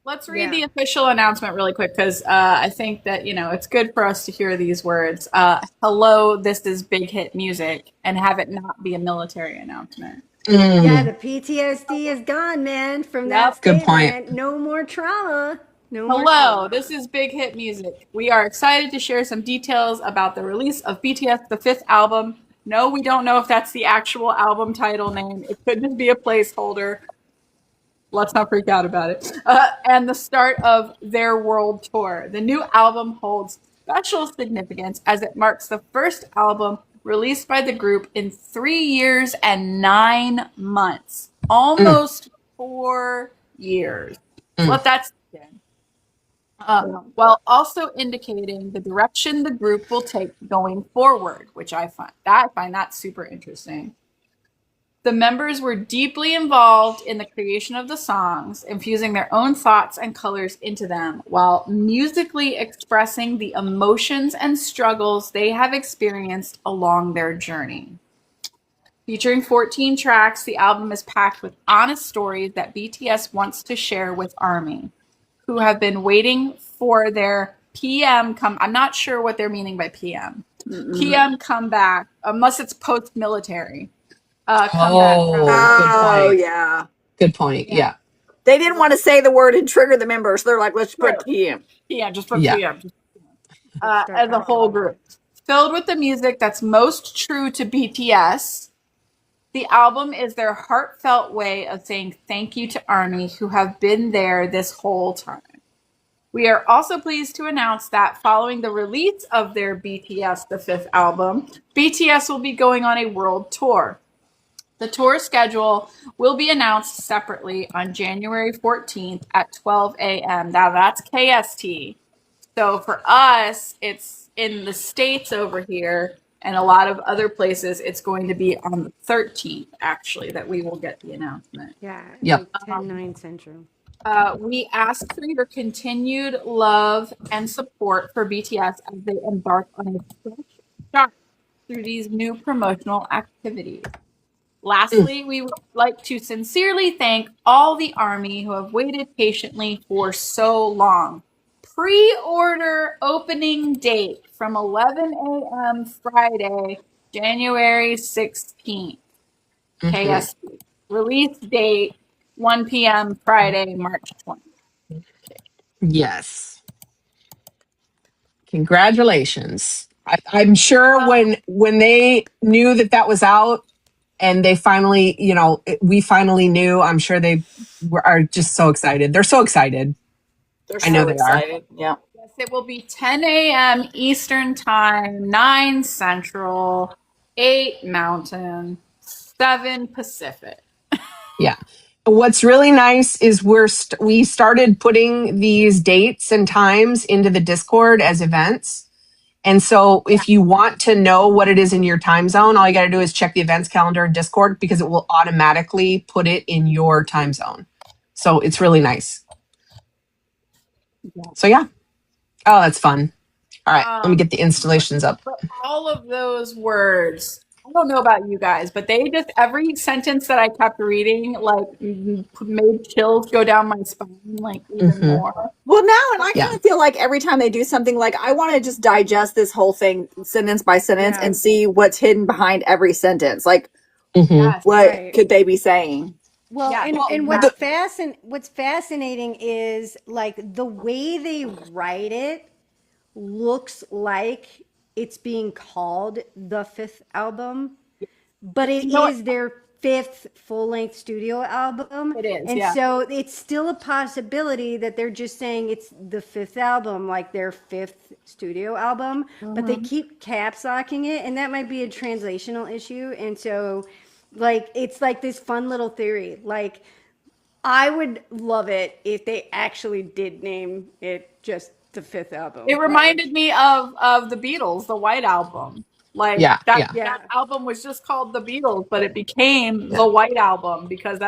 Let's read the official announcement really quick because I think that, it's good for us to hear these words. Hello, this is Big Hit Music, and have it not be a military announcement. Yeah, the PTSD is gone, man, from that Good statement. point. No more trauma. No more Hello, trauma. this is Big Hit Music. We are excited to share some details about the release of BTS, the fifth album. No, we don't know if that's the actual album title name. It could just be a placeholder. Let's not freak out about it. And the start of their world tour. The new album holds special significance as it marks the first album released by the group in 3 years and 9 months. Almost 4 years. Let that sink in. While also indicating the direction the group will take going forward, which I find that super interesting. The members were deeply involved in the creation of the songs, infusing their own thoughts and colors into them, while musically expressing the emotions and struggles they have experienced along their journey. Featuring 14 tracks, the album is packed with honest stories that BTS wants to share with ARMY, who have been waiting for their PM come. I'm not sure what they're meaning by PM. PM comeback, unless it's post-military. Good point. Yeah. Good point. Yeah. They didn't want to say the word and trigger the members. They're like, let's put PM. Yeah, just put PM. As a whole group. Filled with the music that's most true to BTS, the album is their heartfelt way of saying thank you to ARMY, who have been there this whole time. We are also pleased to announce that following the release of their BTS, the fifth album, BTS will be going on a world tour. The tour schedule will be announced separately on January 14th at 12 a.m. Now that's KST. So for us, it's in the States over here, and a lot of other places, it's going to be on the 13th, actually, that we will get the announcement. Yeah. Yep. Like 10-9 Central. We ask for your continued love and support for BTS as they embark on a fresh start through these new promotional activities. Lastly, we would like to sincerely thank all the ARMY who have waited patiently for so long. Pre-order opening date from 11 a.m. Friday, January 16th. KST. Release date 1 p.m. Friday, March 20th. Yes. Congratulations. I'm sure when they knew that was out, and they finally, we finally knew, I'm sure they are just so excited. They're so excited. I know they excited. Are. Yeah. Yes, it will be 10 a.m. Eastern Time, 9 Central, 8 Mountain, 7 Pacific. Yeah. What's really nice is we started putting these dates and times into the Discord as events. And so if you want to know what it is in your time zone, all you got to do is check the events calendar in Discord, because it will automatically put it in your time zone. So it's really nice. So yeah. Oh, that's fun. All right. Let me get the installations up. But all of those words, I don't know about you guys, but every sentence that I kept reading, made chills go down my spine, even more. Well, now, and I kind of feel like every time they do something, I want to just digest this whole thing sentence by sentence and see what's hidden behind every sentence. What could they be saying? Well, and what's fascinating is the way they write it looks like it's being called the fifth album, but it is their fifth full-length studio album. It is, and so it's still a possibility that they're just saying it's the fifth album, like their fifth studio album, but they keep caps locking it, and that might be a translational issue. And so it's this fun little theory. I would love it if they actually did name it just the fifth album. It reminded me of the Beatles, the White Album. That album was just called The Beatles, but it became the White Album because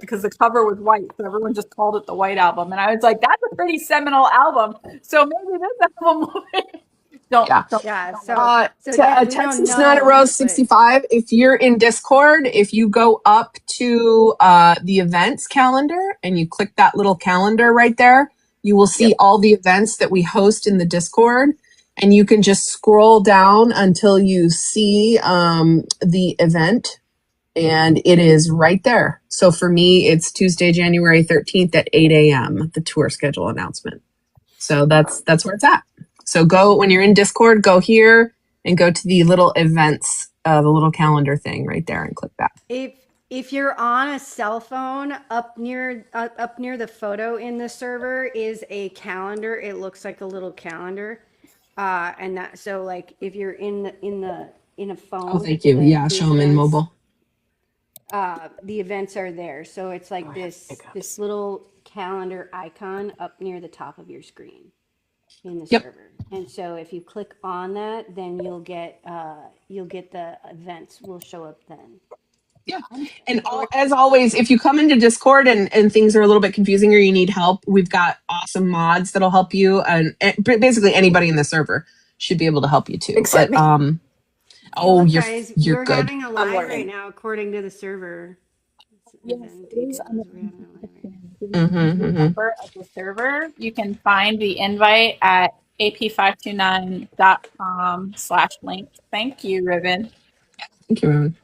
because the cover was white, so everyone just called it the White Album. And I was like, that's a pretty seminal album. So maybe this album will be Don't. Yeah. So Texas Night Rose 65. If you're in Discord, if you go up to the events calendar and you click that little calendar right there, you will see all the events that we host in the Discord. And you can just scroll down until you see the event, and it is right there. So for me, it's Tuesday, January 13th at 8 a.m., the tour schedule announcement. So that's where it's at. So go, when you're in Discord, go here and go to the little events, the little calendar thing right there, and click that. If you're on a cell phone, up near the photo in the server is a calendar. It looks like a little calendar, and that, so like if you're in a phone. Oh, thank you. Yeah, show them in mobile. The events are there, so it's like this little calendar icon up near the top of your screen in the server. And so if you click on that, then you'll get the events will show up then. Yeah. And as always, if you come into Discord and things are a little bit confusing or you need help, we've got awesome mods that'll help you. And basically anybody in the server should be able to help you too. Except but, me. Oh, Guys, you're we're good. having a live right now, according to the server. Member of the server. You can find the invite at ap529.com/link. Thank you, Ribbon. Thank you, Ribbon.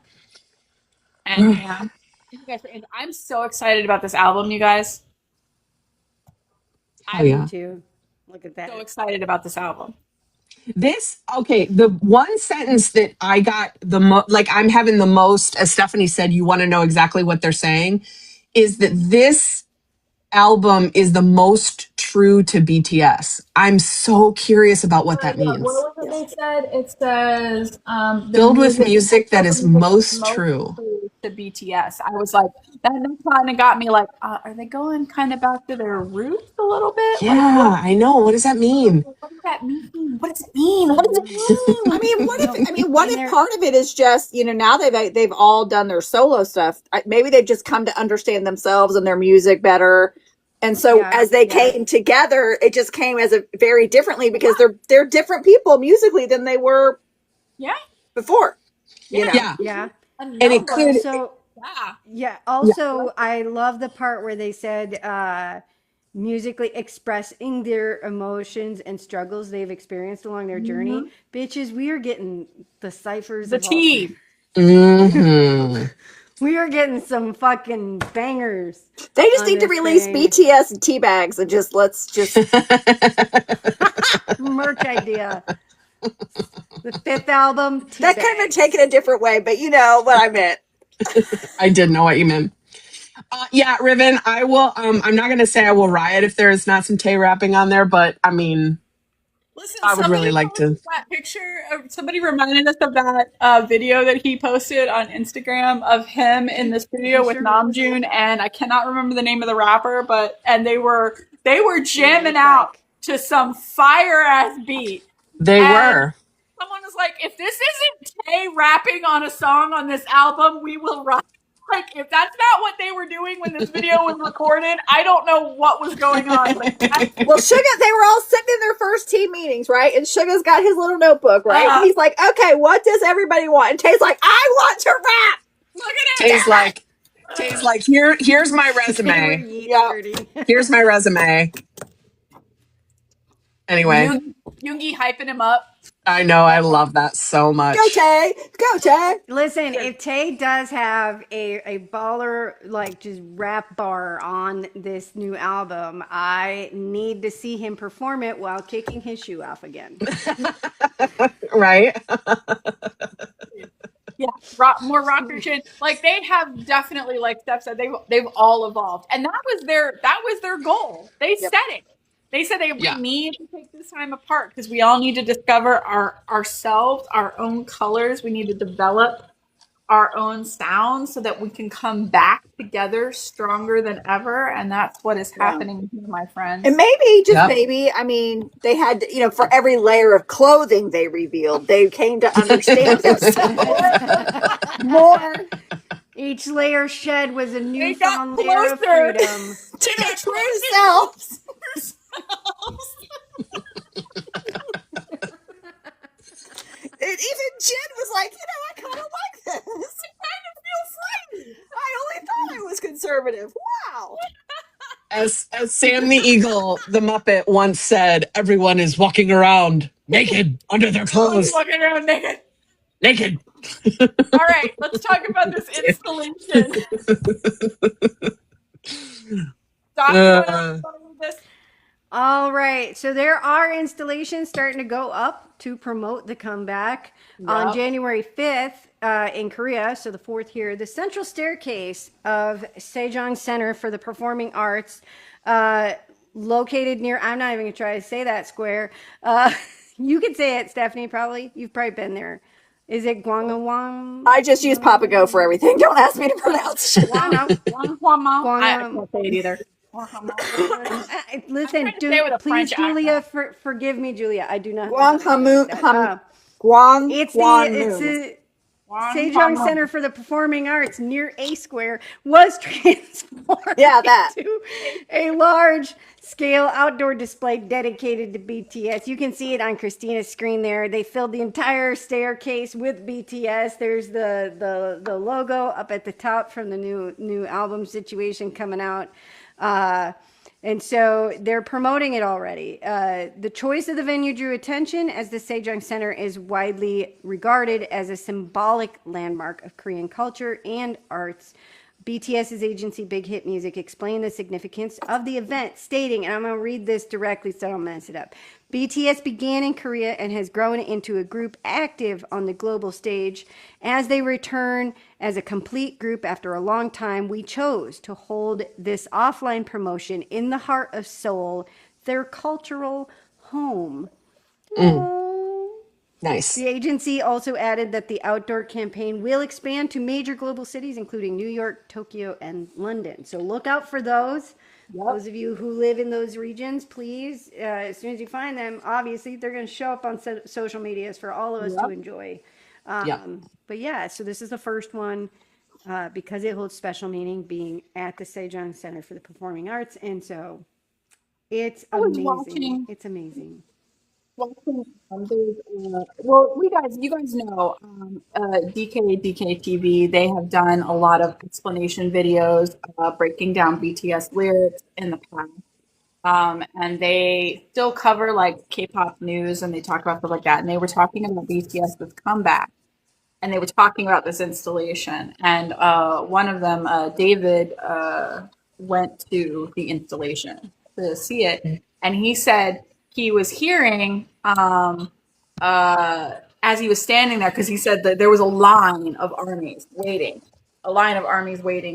And you guys, I'm so excited about this album, you guys. Oh, yeah. Me too. Look at that. So excited about this album. The one sentence that I got I'm having the most, as Stephanie said, you want to know exactly what they're saying, is that this album is the most true to BTS. I'm so curious about what that means. What was it they said? It says filled with music that is most true to BTS. I was like, that kind of got me like, are they going kind of back to their roots a little bit? Yeah, I know. What does that mean? What does that mean? What does it mean? What does it mean? What if part of it is just, now they've all done their solo stuff. Maybe they've just come to understand themselves and their music better. And so as they came together, it just came as a very differently because they're different people musically than they were before. Yeah. And it could also I love the part where they said musically expressing their emotions and struggles they've experienced along their journey. Bitches, we are getting the ciphers, the tea. We are getting some fucking bangers. They just need to release BTS and tea bags and let's just merch idea. The 5th album. That could have been taken a different way, but you know what I meant. I did know what you meant. Riven, I will. I'm not going to say I will riot if there is not some Tay rapping on there, but I mean, listen, I would really like to. That picture of somebody reminded us of that video that he posted on Instagram of him in the studio with Namjoon, and I cannot remember the name of the rapper, and they were jamming out to some fire ass beat. They were. Someone was like, if this isn't Tay rapping on a song on this album, we will rock. Like, if that's not what they were doing when this video was recorded, I don't know what was going on. Well, Suga, they were all sitting in their first team meetings, right? And Suga's got his little notebook, right? And he's like, okay, what does everybody want? And Tay's like, I want to rap. Look at it. Tay's like, here's my resume. Here's my resume. Anyway. Yoongi hyping him up. I know. I love that so much. Go Tay. Go Tay. Listen, if Tay does have a baller, just rap bar on this new album, I need to see him perform it while kicking his shoe off again. Right? More rocker shit. They have definitely, like Steph said, they've all evolved. And that was their goal. They said it. They said we need to take this time apart because we all need to discover ourselves, our own colors. We need to develop our own sound so that we can come back together stronger than ever. And that's what is happening here, my friends. And maybe, I mean, they had, for every layer of clothing they revealed, they came to understand themselves more. Each layer shed was a newfound layer of freedom. To their true selves. even Jin was like, I kind of like this. It kind of feels free. I only thought I was conservative. Wow. As Sam the Eagle, the Muppet, once said, everyone is walking around naked under their clothes. Walking around naked. Naked. All right, let's talk about this installation. Doc, you want to read this? All right. So there are installations starting to go up to promote the comeback. On January 5th in Korea, so the 4th here, the central staircase of Sejong Center for the Performing Arts, located near, I'm not even going to try to say that square. You could say it, Stephanie, probably. You've probably been there. Is it Gwangwon? I just use Papago for everything. Don't ask me to pronounce it. I can't say it either. Listen, please, French Julia, forgive me, Julia. I do not. It's the Sejong Center for the Performing Arts near A Square was transformed into a large scale outdoor display dedicated to BTS. You can see it on Christina's screen there. They filled the entire staircase with BTS. There's the logo up at the top from the new album Situation coming out. And so they're promoting it already. The choice of the venue drew attention as the Sejong Center is widely regarded as a symbolic landmark of Korean culture and arts. BTS's agency Big Hit Music explained the significance of the event, stating, and I'm going to read this directly so I don't mess it up. BTS began in Korea and has grown into a group active on the global stage. As they return as a complete group after a long time, we chose to hold this offline promotion in the heart of Seoul, their cultural home. Nice. The agency also added that the outdoor campaign will expand to major global cities, including New York, Tokyo, and London. So look out for those. Those of you who live in those regions, please, as soon as you find them, obviously they're going to show up on social medias for all of us to enjoy. But yeah, so this is the first one because it holds special meaning being at the Sejong Center for the Performing Arts. And so it's amazing. It's amazing. Well, you guys know, DK TV. They have done a lot of explanation videos breaking down BTS lyrics in the past, and they still cover like K-pop news, and they talk about stuff like that. And they were talking about BTS's comeback, and they were talking about this installation. And one of them, David, went to the installation to see it, and he said he was hearing as he was standing there, because he said that there was a line of armies waiting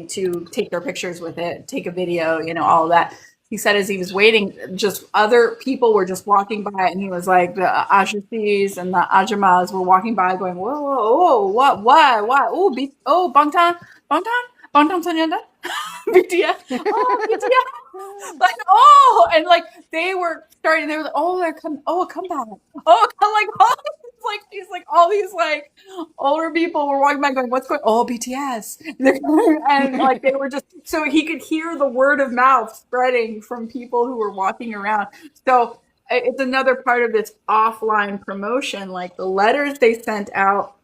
to take their pictures with it, take a video, all of that. He said as he was waiting, just other people were just walking by, and he was like, the Ashis and the Ajamas were walking by going, whoa, whoa, whoa, what, Bangtan, Sonyeondan, BTS, BTS, like, and like they were starting, they were like, they're coming, come back, he's like all these like older people were walking by going, what's going, BTS, and like they were just, so he could hear the word of mouth spreading from people who were walking around. So it's another part of this offline promotion, like the letters they sent out.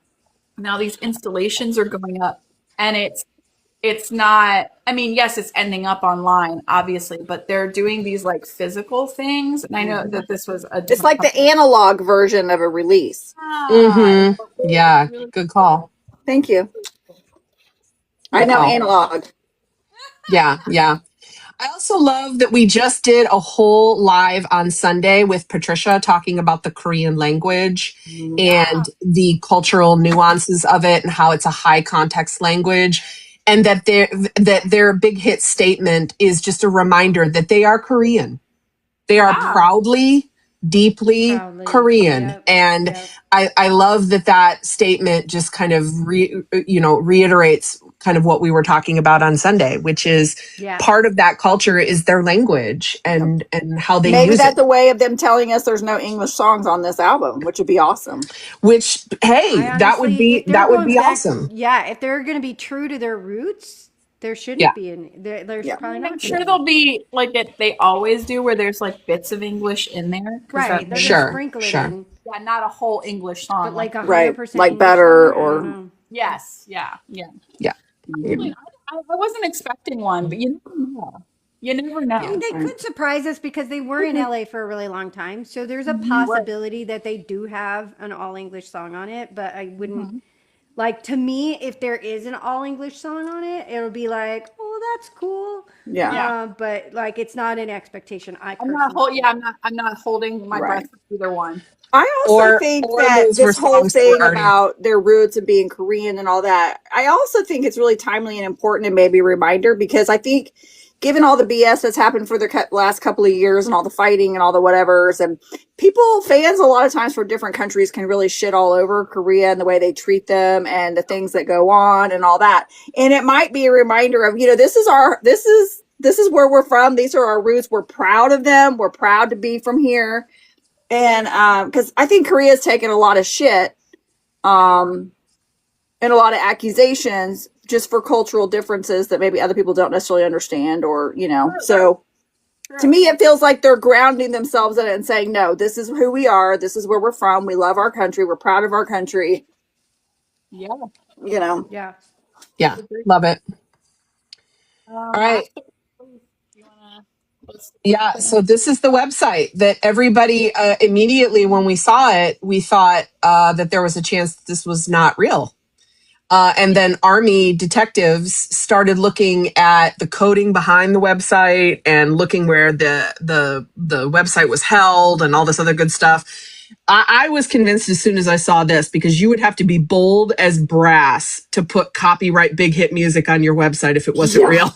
Now these installations are going up, and it's not, I mean, yes, it's ending up online, obviously, but they're doing these like physical things. And I know that this was it's like the analog version of a release. Yeah, good call. Thank you. I know analog. Yeah. I also love that we just did a whole live on Sunday with Patricia talking about the Korean language and the cultural nuances of it and how it's a high context language. And that their big hit statement is just a reminder that they are Korean. They are proudly, deeply Korean. And I love that statement just kind of reiterates kind of what we were talking about on Sunday, which is part of that culture is their language and how they use it. Maybe that's a way of them telling us there's no English songs on this album, which would be awesome. Which, hey, that would be awesome. Yeah, if they're going to be true to their roots, There shouldn't Yeah. be any. There's Yeah. probably I'm not. sure there'll be like they always do, where there's like bits of English in there. Right. They're gonna Sure. sprinkle it Sure. in, Yeah, not a whole English song. but like Right. 100% Like English better song, I or don't know. yes, yeah. Yeah. Really, I wasn't expecting one, but you never know. You never know. I mean, they could surprise us because they were in LA for a really long time. So there's a possibility that they do have an all English song on it, but I wouldn't like, to me, if there is an all English song on it, it'll be like, oh, that's cool. Yeah. But like, it's not an expectation. I'm not holding my Right. breath for either one. I also think or that those were this whole songs that were thing already. about their roots and being Korean and all that, I also think it's really timely and important and maybe a reminder, because I think given all the BS that's happened for the last couple of years and all the fighting and all the whatevers, and fans a lot of times from different countries can really shit all over Korea and the way they treat them and the things that go on and all that. And it might be a reminder of, this is where we're from. These are our roots. We're proud of them. We're proud to be from here. And because I think Korea's taken a lot of shit and a lot of accusations just for cultural differences that maybe other people don't necessarily understand, or so to me it feels like they're grounding themselves in it and saying, no, this is who we are, this is where we're from, we love our country, we're proud of our country. Yeah. Yeah. Love it. All right. Yeah, so this is the website that everybody immediately, when we saw it, we thought that there was a chance that this was not real. And then Army detectives started looking at the coding behind the website and looking where the website was held and all this other good stuff. I was convinced as soon as I saw this, because you would have to be bold as brass to put copyright big hit music on your website if it wasn't real.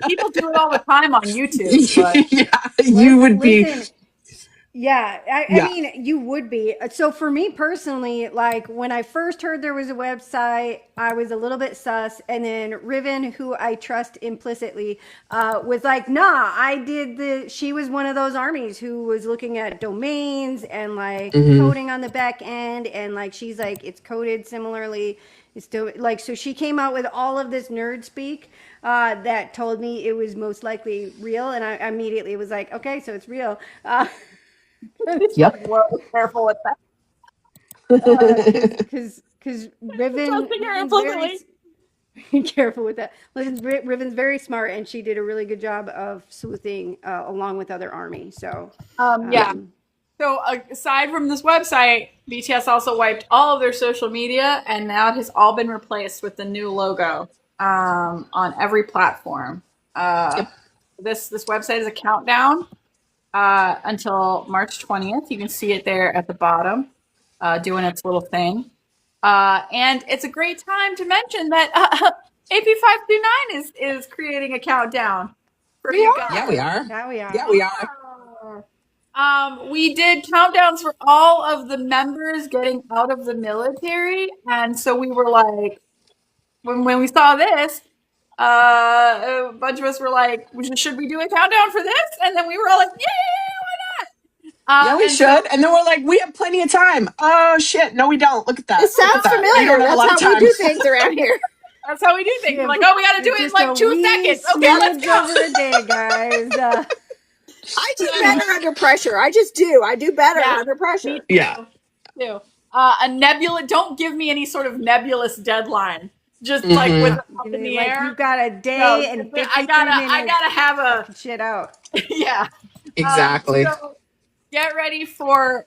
People do it all the time on YouTube. But you would be. Yeah, I mean, you would be. So for me personally, like when I first heard there was a website, I was a little bit sus. And then Riven, who I trust implicitly, was like, nah, she was one of those armies who was looking at domains and like coding on the back end. And like, she's like, it's coded similarly. It's still like, so she came out with all of this nerd speak that told me it was most likely real. And I immediately was like, okay, so it's real. Yep. Whoa, careful with that. Because Riven's very careful with that. Riven's very smart, and she did a really good job of sleuthing along with other army. So yeah. So aside from this website, BTS also wiped all of their social media, and now it has all been replaced with the new logo on every platform. This website is a countdown until March 20th. You can see it there at the bottom, doing its little thing. And it's a great time to mention that AP529 is creating a countdown for you guys. Yeah, we are. Yeah, we are. We did countdowns for all of the members getting out of the military, and so we were like, when we saw this, a bunch of us were like, should we do a countdown for this? And then we were all like, yeah, why not? Yeah, we should. And then we're like, we have plenty of time. Oh shit, no, we don't. Look at that. It sounds familiar. That's how we do things around here. That's how we do things. We're like, oh, we got to do it in like 2 seconds. Okay, let's go. Over the day, guys. I do better under pressure. I just do. I do better under pressure. Yeah. A nebula. Don't give me any sort of nebulous deadline. Just like with it up in the air. You've got a day and 53 minutes. I gotta have a shit out. Yeah. Exactly. So get ready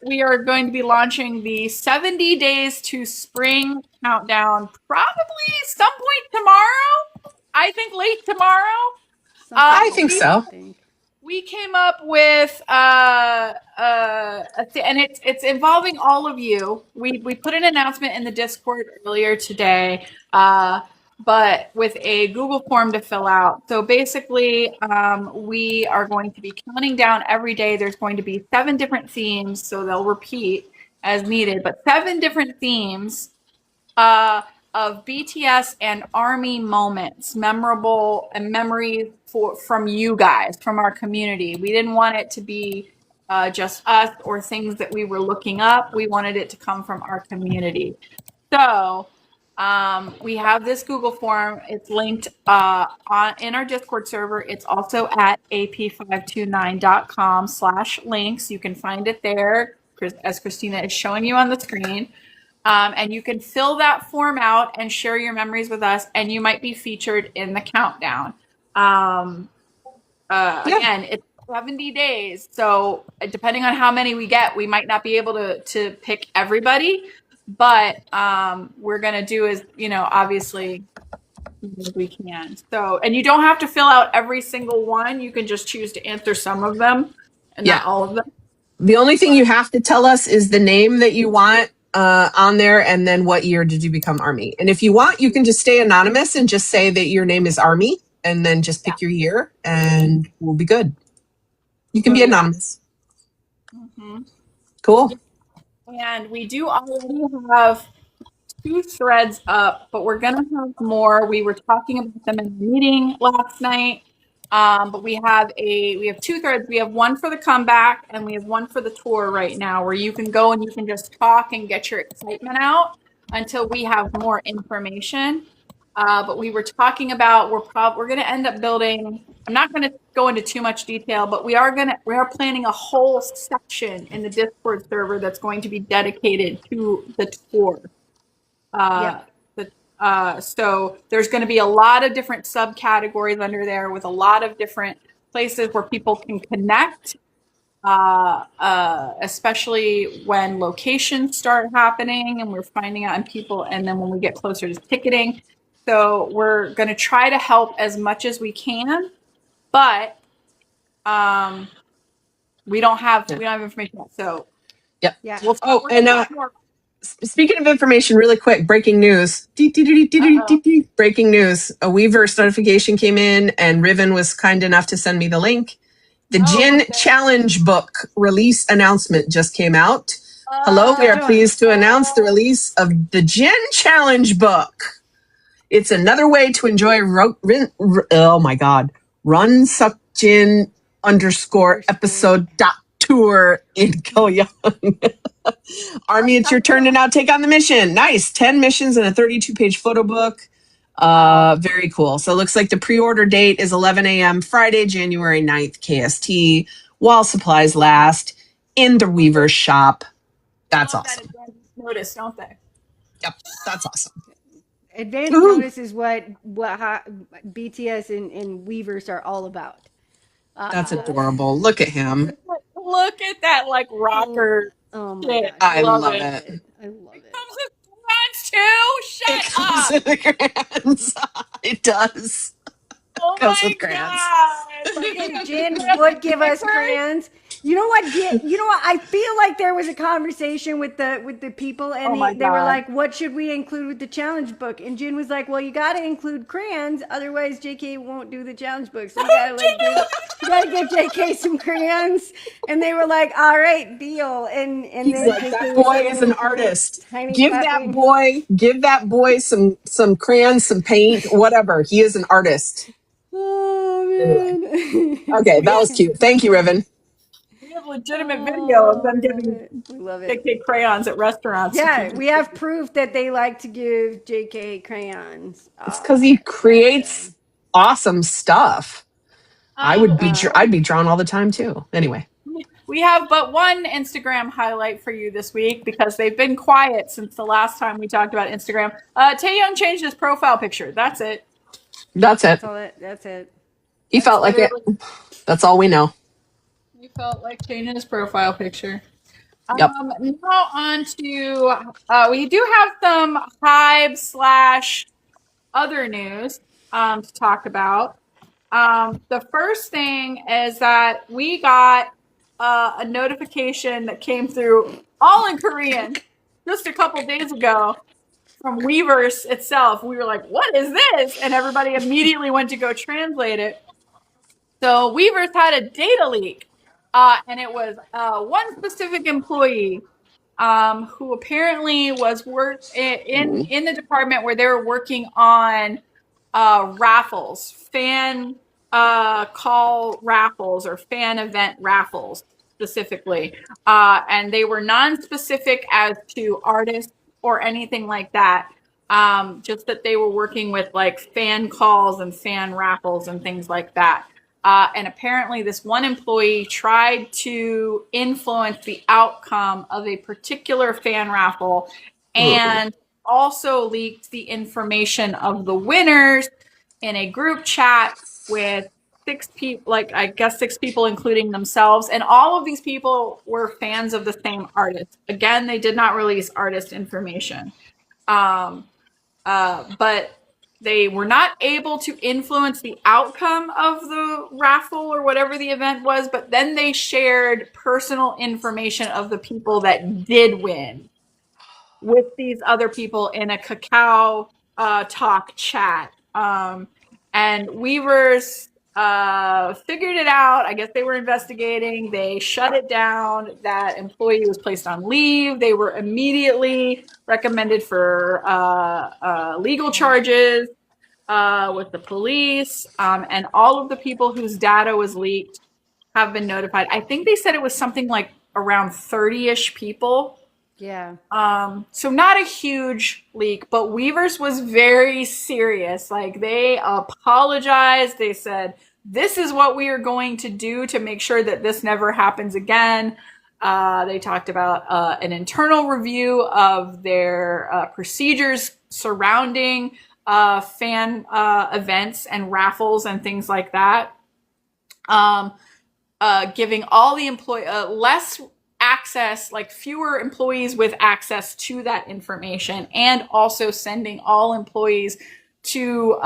we are going to be launching the 70 days to spring countdown probably some point tomorrow. I think late tomorrow. I think so. We came up with and it's involving all of you. We put an announcement in the Discord earlier today, but with a Google form to fill out. So basically, we are going to be counting down every day. There's going to be 7 different themes, so they'll repeat as needed, but 7 different themes of BTS and ARMY moments, memorable and memories from you guys, from our community. We didn't want it to be just us or things that we were looking up. We wanted it to come from our community. So We have this Google form. It's linked in our Discord server. It's also at ap529.com/links. You can find it there, as Christina is showing you on the screen. And you can fill that form out and share your memories with us, and you might be featured in the countdown. Again, it's 70 days. So depending on how many we get, we might not be able to pick everybody, but we're going to do as, obviously as we can. So, and you don't have to fill out every single one. You can just choose to answer some of them and not all of them. The only thing you have to tell us is the name that you want on there, and then what year did you become Army. And if you want, you can just stay anonymous and just say that your name is Army, and then just pick your year, and we'll be good. You can be anonymous. Mm-hmm. Cool. And we do already have 2 threads up, but we're going to have more. We were talking about them in the meeting last night. But we have 2 threads. We have one for the comeback and we have one for the tour right now, where you can go and you can just talk and get your excitement out until we have more information. But we were talking about, we're going to end up building, I'm not going to go into too much detail, but we are planning a whole section in the Discord server that's going to be dedicated to the tour. So there's going to be a lot of different subcategories under there with a lot of different places where people can connect, especially when locations start happening and we're finding out in people, and then when we get closer to ticketing. So we're going to try to help as much as we can, but we don't have information yet. So speaking of information, really quick, breaking news. Breaking news. A Weverse notification came in, and Riven was kind enough to send me the link. The Jin Challenge book release announcement just came out. Hello, we are pleased to announce the release of the Jin Challenge book. It's another way to enjoy Run Suk Jin _episode tour in Gyeongsang. Army, it's your turn to now take on the mission. Nice. 10 missions and a 32-page photo book. Very cool. So it looks like the pre-order date is 11 a.m. Friday, January 9th, KST, while supplies last in the Weverse shop. That's awesome. Notice, don't they? Yep, that's awesome. Advanced notice is what BTS and Weverse are all about. That's adorable. Look at him. Look at that, like, rocker. Oh my gosh. I love it. I love it. It comes with crayons too? Shut up. With the crayons. It does. Oh Comes my with crayons. God. Jen would give us crayons. You know what? I feel like there was a conversation with the people, and they were like, "What should we include with the challenge book?" And Jen was like, "Well, you got to include crayons, otherwise JK won't do the challenge book. So you got to give JK some crayons." And they were like, "All right, deal." And he's then like, "That boy is an artist. Give that boy some crayons, some paint, whatever. He is an artist." Oh man. Anyway. Okay, that was cute. Thank you, Riven. We have legitimate video of them giving JK crayons at restaurants. Yeah, we have proof that they like to give JK crayons. It's because he creates awesome stuff. I'd be drawn all the time too. Anyway. We have but one Instagram highlight for you this week because they've been quiet since the last time we talked about Instagram. Taehyung changed his profile picture. That's it. That's it. That's it. He felt like it. That's all we know. He felt like changing his profile picture. Yep. Now on to, we do have some HYBE / other news to talk about. The first thing is that we got a notification that came through all in Korean just a couple days ago from Weverse itself. We were like, what is this? And everybody immediately went to go translate it. So Weverse had a data leak. And it was one specific employee who apparently was in the department where they were working on raffles, fan call raffles or fan event raffles specifically. And they were non-specific as to artists or anything like that. just that they were working with like fan calls and fan raffles and things like that. And apparently, this one employee tried to influence the outcome of a particular fan raffle and also leaked the information of the winners in a group chat with 6 people, like I guess 6 people, including themselves. And all of these people were fans of the same artist. Again, they did not release artist information. But they were not able to influence the outcome of the raffle or whatever the event was, but then they shared personal information of the people that did win with these other people in a Kakao talk chat. And Weavers figured it out. I guess they were investigating. They shut it down. That employee was placed on leave. They were immediately recommended for legal charges with the police. And all of the people whose data was leaked have been notified. I think they said it was something like around 30-ish people. Yeah. So not a huge leak, but Weavers was very serious. Like, they apologized. They said, this is what we are going to do to make sure that this never happens again. They talked about an internal review of their procedures surrounding fan events and raffles and things like that. Giving all the less access, like fewer employees with access to that information, and also sending all employees to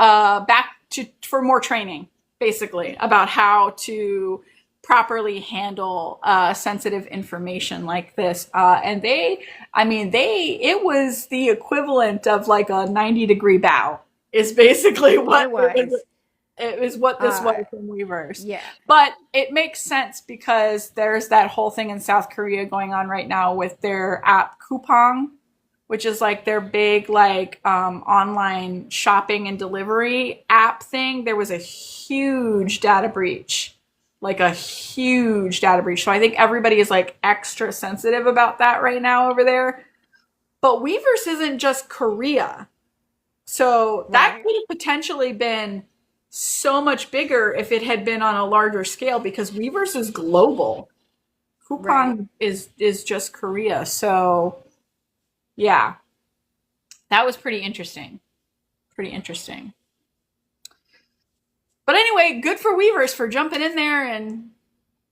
for more training, basically, about how to properly handle sensitive information like this. And it was the equivalent of like a 90-degree bow is basically what it was what this was from Weavers. Yeah. But it makes sense because there's that whole thing in South Korea going on right now with their app Coupang, which is like their big like online shopping and delivery app thing. There was a huge data breach. So I think everybody is like extra sensitive about that right now over there. But Weavers isn't just Korea. So that could have potentially been so much bigger if it had been on a larger scale, because Weavers is global. Coupang is just Korea. So yeah, that was pretty interesting. But anyway, good for Weavers for jumping in there and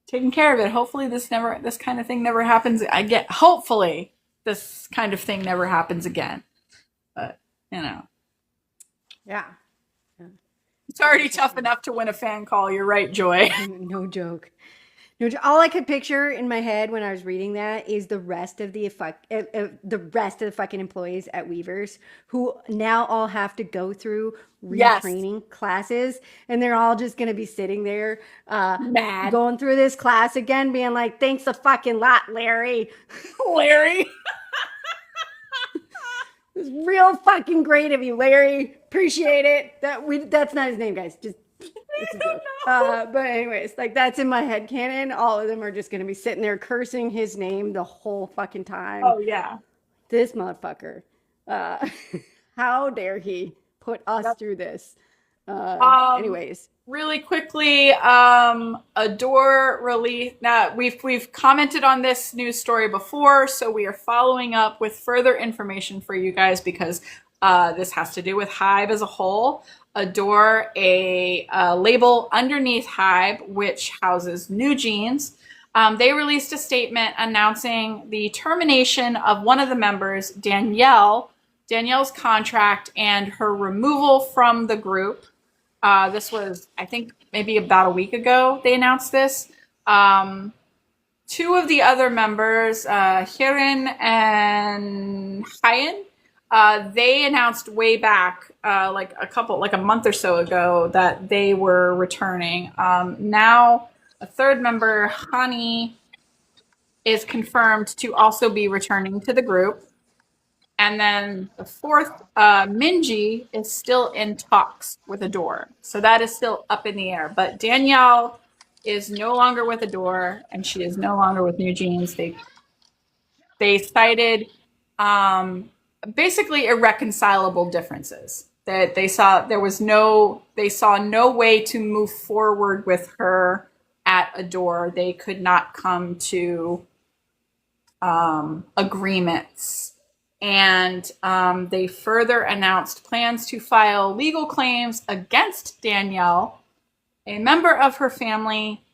taking care of it. Hopefully this kind of thing never happens. Hopefully this kind of thing never happens again. But, Yeah. It's already tough enough to win a fan call. You're right, Joy. No joke. All I could picture in my head when I was reading that is the rest of the fucking employees at Weavers, who now all have to go through retraining classes, and they're all just gonna be sitting there, mad, going through this class again, being like, "Thanks a fucking lot, Larry." Larry. It was real fucking great of you, Larry. Appreciate it. That's not his name, guys. Just it's a joke. But anyways, like, that's in my head canon. All of them are just gonna be sitting there cursing his name the whole fucking time. Oh yeah. This motherfucker. How dare he put us through this? Anyways. Really quickly, Adore release. Now we've commented on this news story before, so we are following up with further information for you guys because this has to do with HYBE as a whole. Adore, a label underneath HYBE, which houses New Jeans. They released a statement announcing the termination of one of the members, Danielle's contract, and her removal from the group. This was, I think, maybe about a week ago they announced this. Two of the other members, Hyun and Hyen, they announced way back, like a month or so ago, that they were returning. Now a third member, Hani, is confirmed to also be returning to the group. And then the fourth, Minji, is still in talks with Adore. So that is still up in the air. But Danielle is no longer with Adore, and she is no longer with New Jeans. They cited basically irreconcilable differences. That they saw no way to move forward with her at Adore. They could not come to agreements. And they further announced plans to file legal claims against Danielle, a member of her family,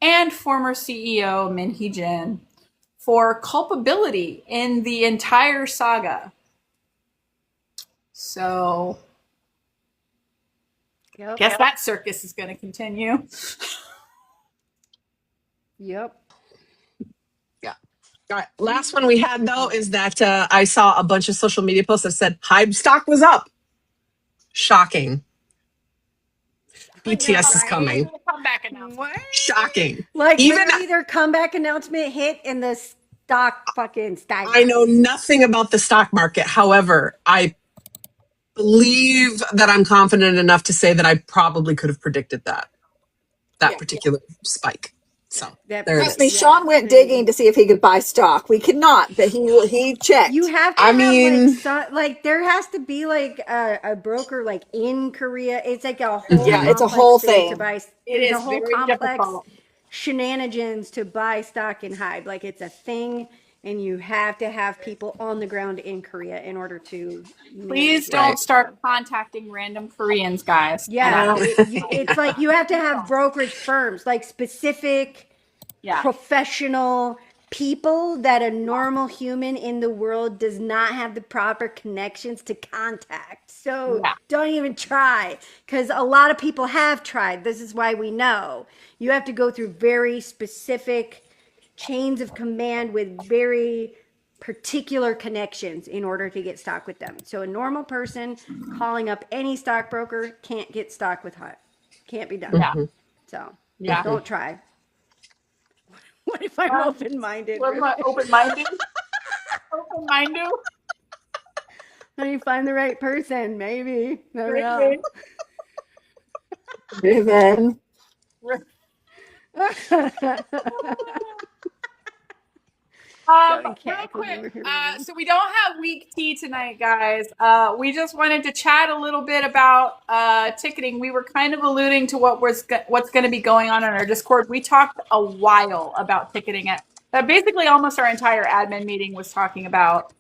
and former CEO Min Hee-jin for culpability in the entire saga. So, guess that circus is going to continue. Yep. Yeah. All right. Last one we had though is that I saw a bunch of social media posts that said HYBE stock was up. Shocking. BTS is coming. Comeback announcement. What? Shocking. Like Even literally their comeback announcement hit and the stock fucking sky. I know nothing about the stock market. However, I believe that I'm confident enough to say that I probably could have predicted that particular spike. So there it Trust me, is. Sean went digging to see if he could buy stock. We could not, but he checked. You have to like there has to be like a broker like in Korea. It's like a whole it's a whole thing. to buy. It It's is a whole very complex difficult. shenanigans to buy stock in HYBE. Like it's a thing, and you have to have people on the ground in Korea in order to. Please don't start contacting random Koreans, guys. Yeah, it's like you have to have brokerage firms, like specific, professional people that a normal human in the world does not have the proper connections to contact. So don't even try, because a lot of people have tried. This is why we know. You have to go through very specific chains of command with very particular connections in order to get stock with them. So a normal person calling up any stockbroker can't get stock with HYBE. Can't be done. Yeah. So Yeah. don't try. What if I'm open-minded? What am I, open-minded? Open-minded? When you find the right person, maybe. Never know. Driven. Real quick, so we don't have week tea tonight, guys. We just wanted to chat a little bit about ticketing. We were kind of alluding to what's going to be going on in our Discord. We talked a while about ticketing. Basically, almost our entire admin meeting was talking about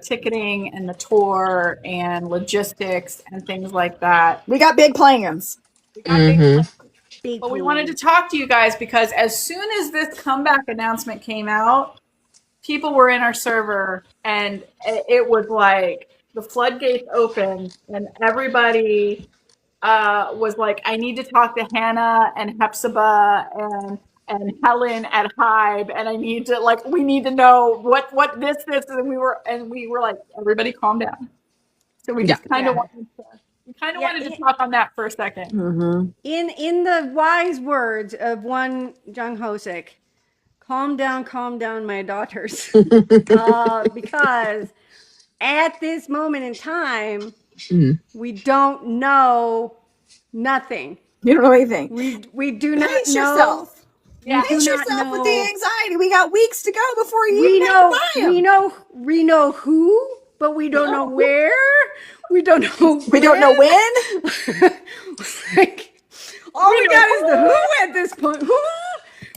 ticketing and the tour and logistics and things like that. We got big plans. Big plans. But we wanted to talk to you guys because as soon as this comeback announcement came out, people were in our server and it was like the floodgates opened and everybody was like, I need to talk to Hannah and Hepzibah and Helen at HYBE, and I need to we need to know what this is, and we were like, everybody calm down. So we just kind of wanted to talk on that for a second. Mm-hmm. In the wise words of one Jung Kook, calm down, my daughters, because at this moment in time, we don't know nothing. You don't know anything. We do not Pace know. Yourself. Yeah, Pace yourself with the anxiety. We got weeks to go before you we know who, but we don't know where. We don't know. We don't know when. All we got is the who at this point. Who?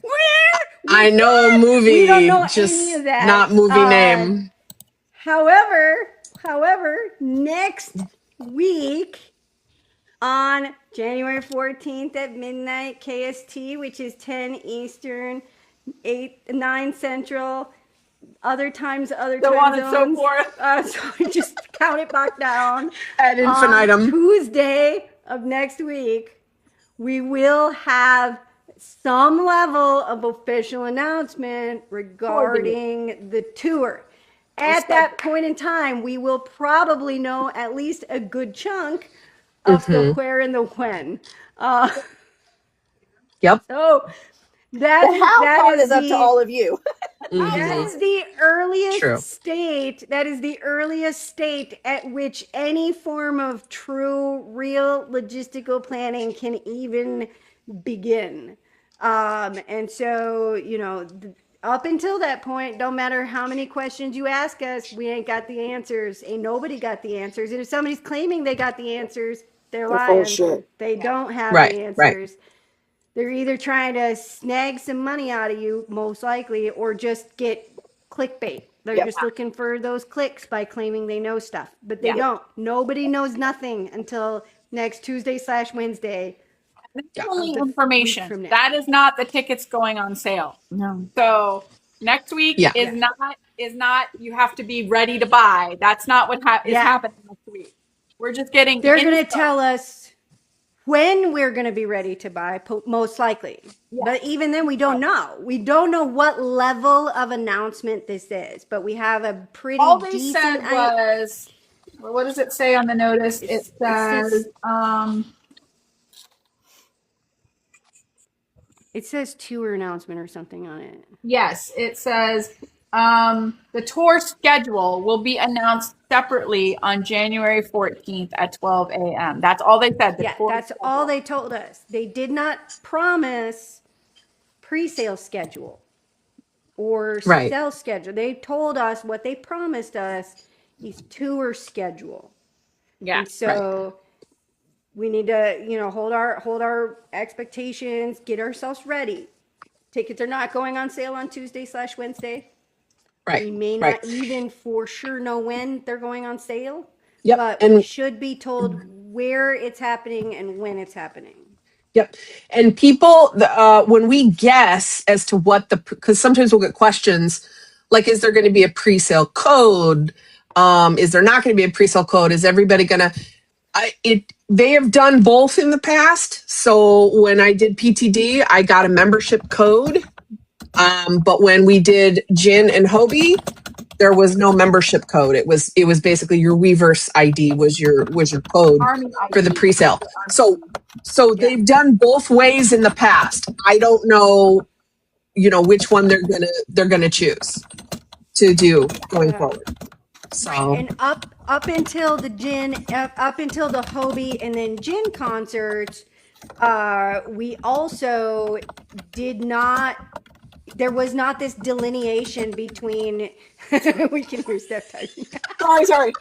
Where? I know a movie. We don't know just any of that. Not movie name. However, next week on January 14th at midnight KST, which is 10 Eastern, 9 Central, other time zones. So forth. So we just count it back down. Ad infinitum. Tuesday of next week, we will have some level of official announcement regarding the tour. At that point in time, we will probably know at least a good chunk of the where and the when. Yep. So that is up to all of you. That is the earliest state. That is the earliest state at which any form of true, real logistical planning can even begin. And so, up until that point, don't matter how many questions you ask us, we ain't got the answers. Ain't nobody got the answers. And if somebody's claiming they got the answers, they're full of lying. shit. They don't have Right, the right. answers. They're either trying to snag some money out of you, most likely, or just get clickbait. They're Yep. just looking for those clicks by claiming they know stuff, but they Yeah. don't. Nobody knows nothing until next Tuesday/Wednesday. That's Yeah. only Of the information. week from now. That is not the tickets going on sale. No. So next week Yeah. is not you have to be ready to buy. That's not what is Yeah. happening next week. We're just getting They're going to info. tell us when we're going to be ready to buy, most likely. Yeah. But even then, we don't know. We don't know what level of announcement this is, but we have a pretty All they decent said was, well, what does it say on the notice? It says, it says tour announcement or something on it. yes, it says the tour schedule will be announced separately on January 14th at 12 a.m. That's all they said. Yeah, that's all they told us. They did not promise pre-sale schedule or Right. sell schedule. They told us what they promised us is tour schedule. Yeah. And so we need to, hold our expectations, get ourselves ready. Tickets are not going on sale on Tuesday/Wednesday. Right. We may Right. not even for sure know when they're going on sale, Yep. but And we should be told where it's happening and when it's happening. yep. And people, when we guess as to what because sometimes we'll get questions like, is there going to be a pre-sale code? Is there not going to be a pre-sale code? Is everybody going to, they have done both in the past. So when I did PTD, I got a membership code. But when we did Jin and HYBE, there was no membership code. It was basically your Weverse ID was your code for the pre-sale. So they've done both ways in the past. I don't know, which one they're gonna choose to do going forward. So And up until the HYBE and then Jin concerts, we also did not. There was not this delineation between. We can hear Steph typing. Sorry.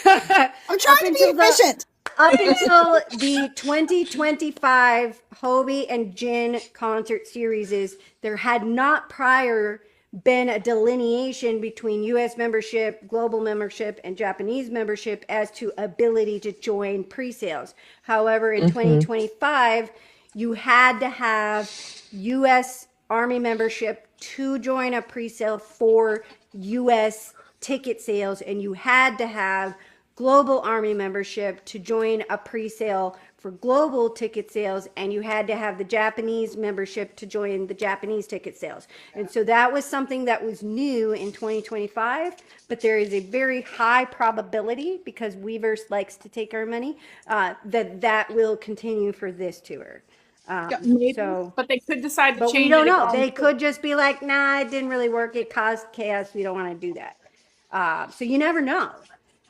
I'm trying to be efficient. Up until the 2025 HYBE and Jin concert series, there had not prior been a delineation between US membership, global membership, and Japanese membership as to ability to join pre-sales. However, in 2025, you had to have US Army membership to join a pre-sale for US ticket sales, and you had to have global Army membership to join a pre-sale for global ticket sales, and you had to have the Japanese membership to join the Japanese ticket sales. And so that was something that was new in 2025, but there is a very high probability, because Weverse likes to take our money, that will continue for this tour. But they could decide to But change we don't it know. again. They could just be like, nah, it didn't really work. It caused chaos. We don't want to do that. So you never know.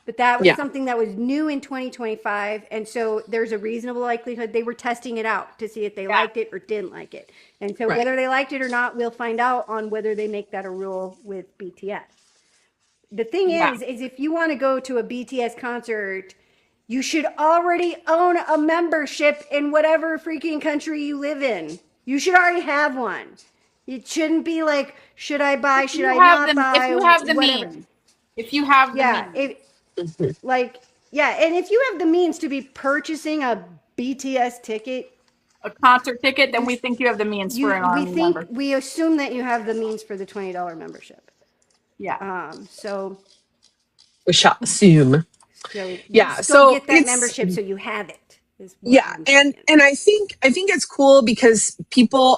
But that was something that was new in 2025. And so there's a reasonable likelihood they were testing it out to see if they liked it or didn't like it. And so whether they liked it or not, we'll find out on whether they make that a rule with BTS. The thing is if you want to go to a BTS concert, you should already own a membership in whatever freaking country you live in. You should already have one. It shouldn't be like, should I buy, should I not buy, if you have the whatever. means. If you have the Yeah, means. and if you have the means to be purchasing a BTS ticket, A concert ticket, then we think you have the means for an Army member. we assume that you have the means for the $20 membership. Yeah. So we shall assume. so get that membership so you have it. And I think it's cool because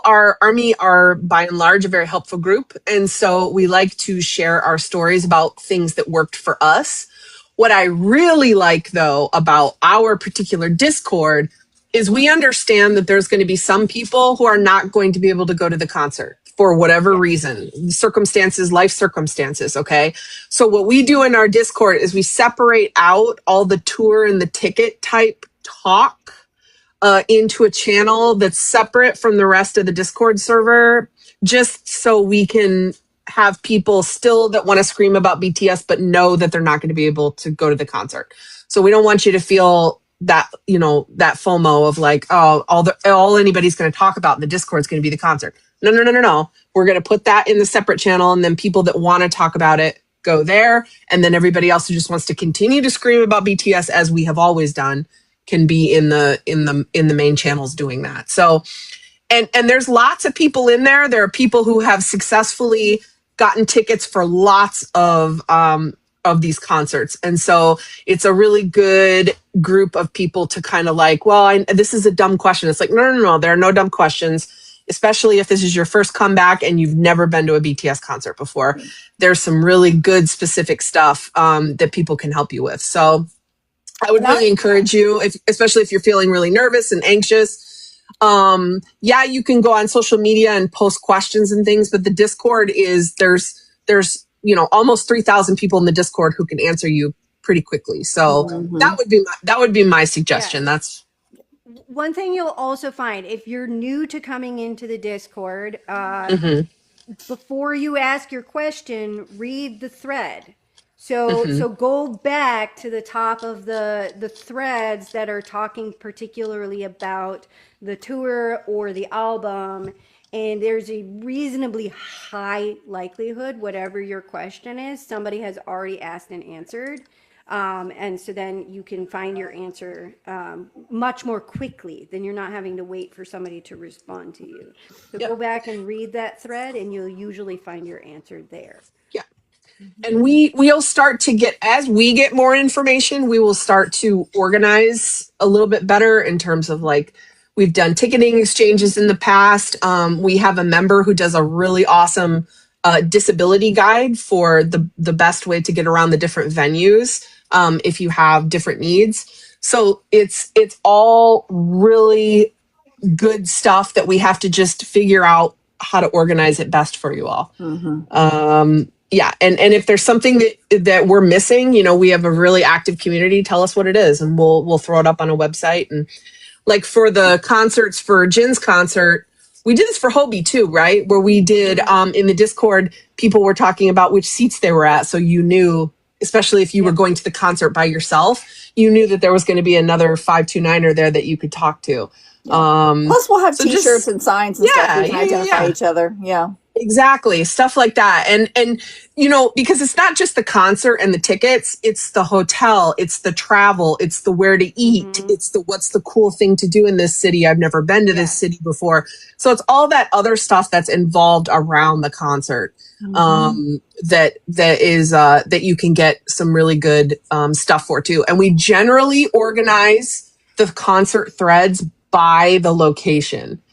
our Army are by and large a very helpful group, and so we like to share our stories about things that worked for us. What I really like, though, about our particular Discord is we understand that there's going to be some people who are not going to be able to go to the concert for whatever reason, life circumstances. Okay. So what we do in our Discord is we separate out all the tour and the ticket type talk into a channel that's separate from the rest of the Discord server. just so we can have people still that want to scream about BTS, but know that they're not going to be able to go to the concert. So we don't want you to feel that, you know, that FOMO of like, oh, all anybody's going to talk about in the Discord is going to be the concert. No. We're going to put that in the separate channel, and then people that want to talk about it go there, and then everybody else who just wants to continue to scream about BTS as we have always done can be in the main channels doing that. So, and there's lots of people in there. There are people who have successfully gotten tickets for lots of these concerts, and so it's a really good group of people to kind of like, well, this is a dumb question. It's like, no, there are no dumb questions, especially if this is your first comeback and you've never been to a BTS concert before. There's some really good specific stuff that people can help you with. So I would really encourage you, especially if you're feeling really nervous and anxious. Yeah, you can go on social media and post questions and things, but the Discord is there's you know almost 3,000 people in the Discord who can answer you pretty quickly. So that would be my suggestion. Yeah. That's one thing you'll also find if you're new to coming into the Discord. Before you ask your question, read the thread. So go back to the top of the threads that are talking particularly about the tour or the album, and there's a reasonably high likelihood whatever your question is, somebody has already asked and answered. And so then you can find your answer much more quickly. Then you're not having to wait for somebody to respond to you. So go back and read that thread, and you'll usually find your answer there. Yeah. And we'll start to get, as we get more information, we will start to organize a little bit better in terms of like, we've done ticketing exchanges in the past. We have a member who does a really awesome disability guide for the best way to get around the different venues if you have different needs. So it's all really good stuff that we have to just figure out how to organize it best for you all. Yeah. And if there's something that we're missing, you know, we have a really active community. Tell us what it is, and we'll throw it up on a website. And like for the concerts, for Jin's concert, we did this for HYBE too, right? Where we did in the Discord, people were talking about which seats they were at. So you knew, especially if you were going to the concert by yourself, you knew that there was going to be another 529er there that you could talk to. Plus we'll have t-shirts and signs and stuff. We can identify each other. Yeah. Exactly. Stuff like that. And, you know, because it's not just the concert and the tickets, it's the hotel, it's the travel, it's the where to eat, it's the what's the cool thing to do in this city. I've never been to this city before. So it's all that other stuff that's involved around the concert that you can get some really good stuff for too. And we generally organize the concert threads by the location.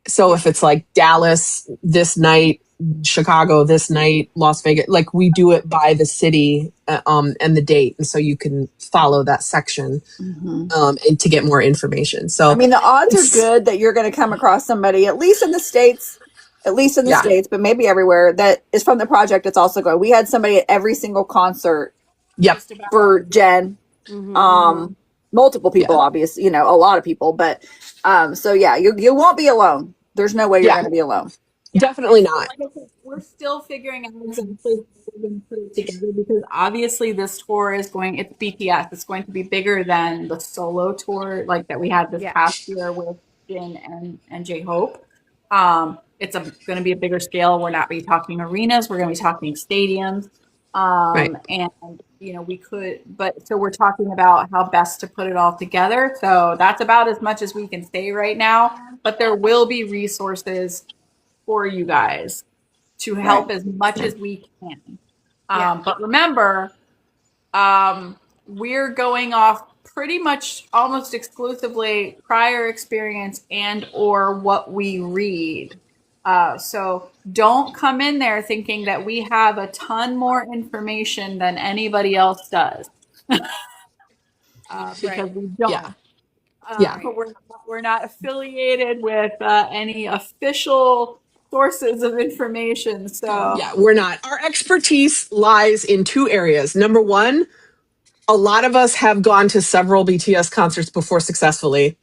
So if it's like Dallas this night, Chicago this night, Las Vegas, like we do it by the city and the date. And so you can follow that section and to get more information. So I mean, the odds are good that you're going to come across somebody, at least in the States, but maybe everywhere, that is from the project. It's also going. We had somebody at every single concert for Jen. Multiple people, obviously, you know, a lot of people, but so yeah, you won't be alone. There's no way you're going to be alone. Definitely not. Like I said, we're still figuring out exactly how we're going to put it together, because obviously this tour it's BTS. It's going to be bigger than the solo tour like that we had this past year with Jin and J-Hope. It's going to be a bigger scale. We're not be talking arenas. We're going to be talking stadiums. And you know, so we're talking about how best to put it all together. So that's about as much as we can say right now, but there will be resources for you guys to help as much as we can. But remember, we're going off pretty much almost exclusively prior experience and or what we read. So don't come in there thinking that we have a ton more information than anybody else does. Because we don't. We're not affiliated with any official sources of information. So we're not. Our expertise lies in two areas. Number one, a lot of us have gone to several BTS concerts before successfully.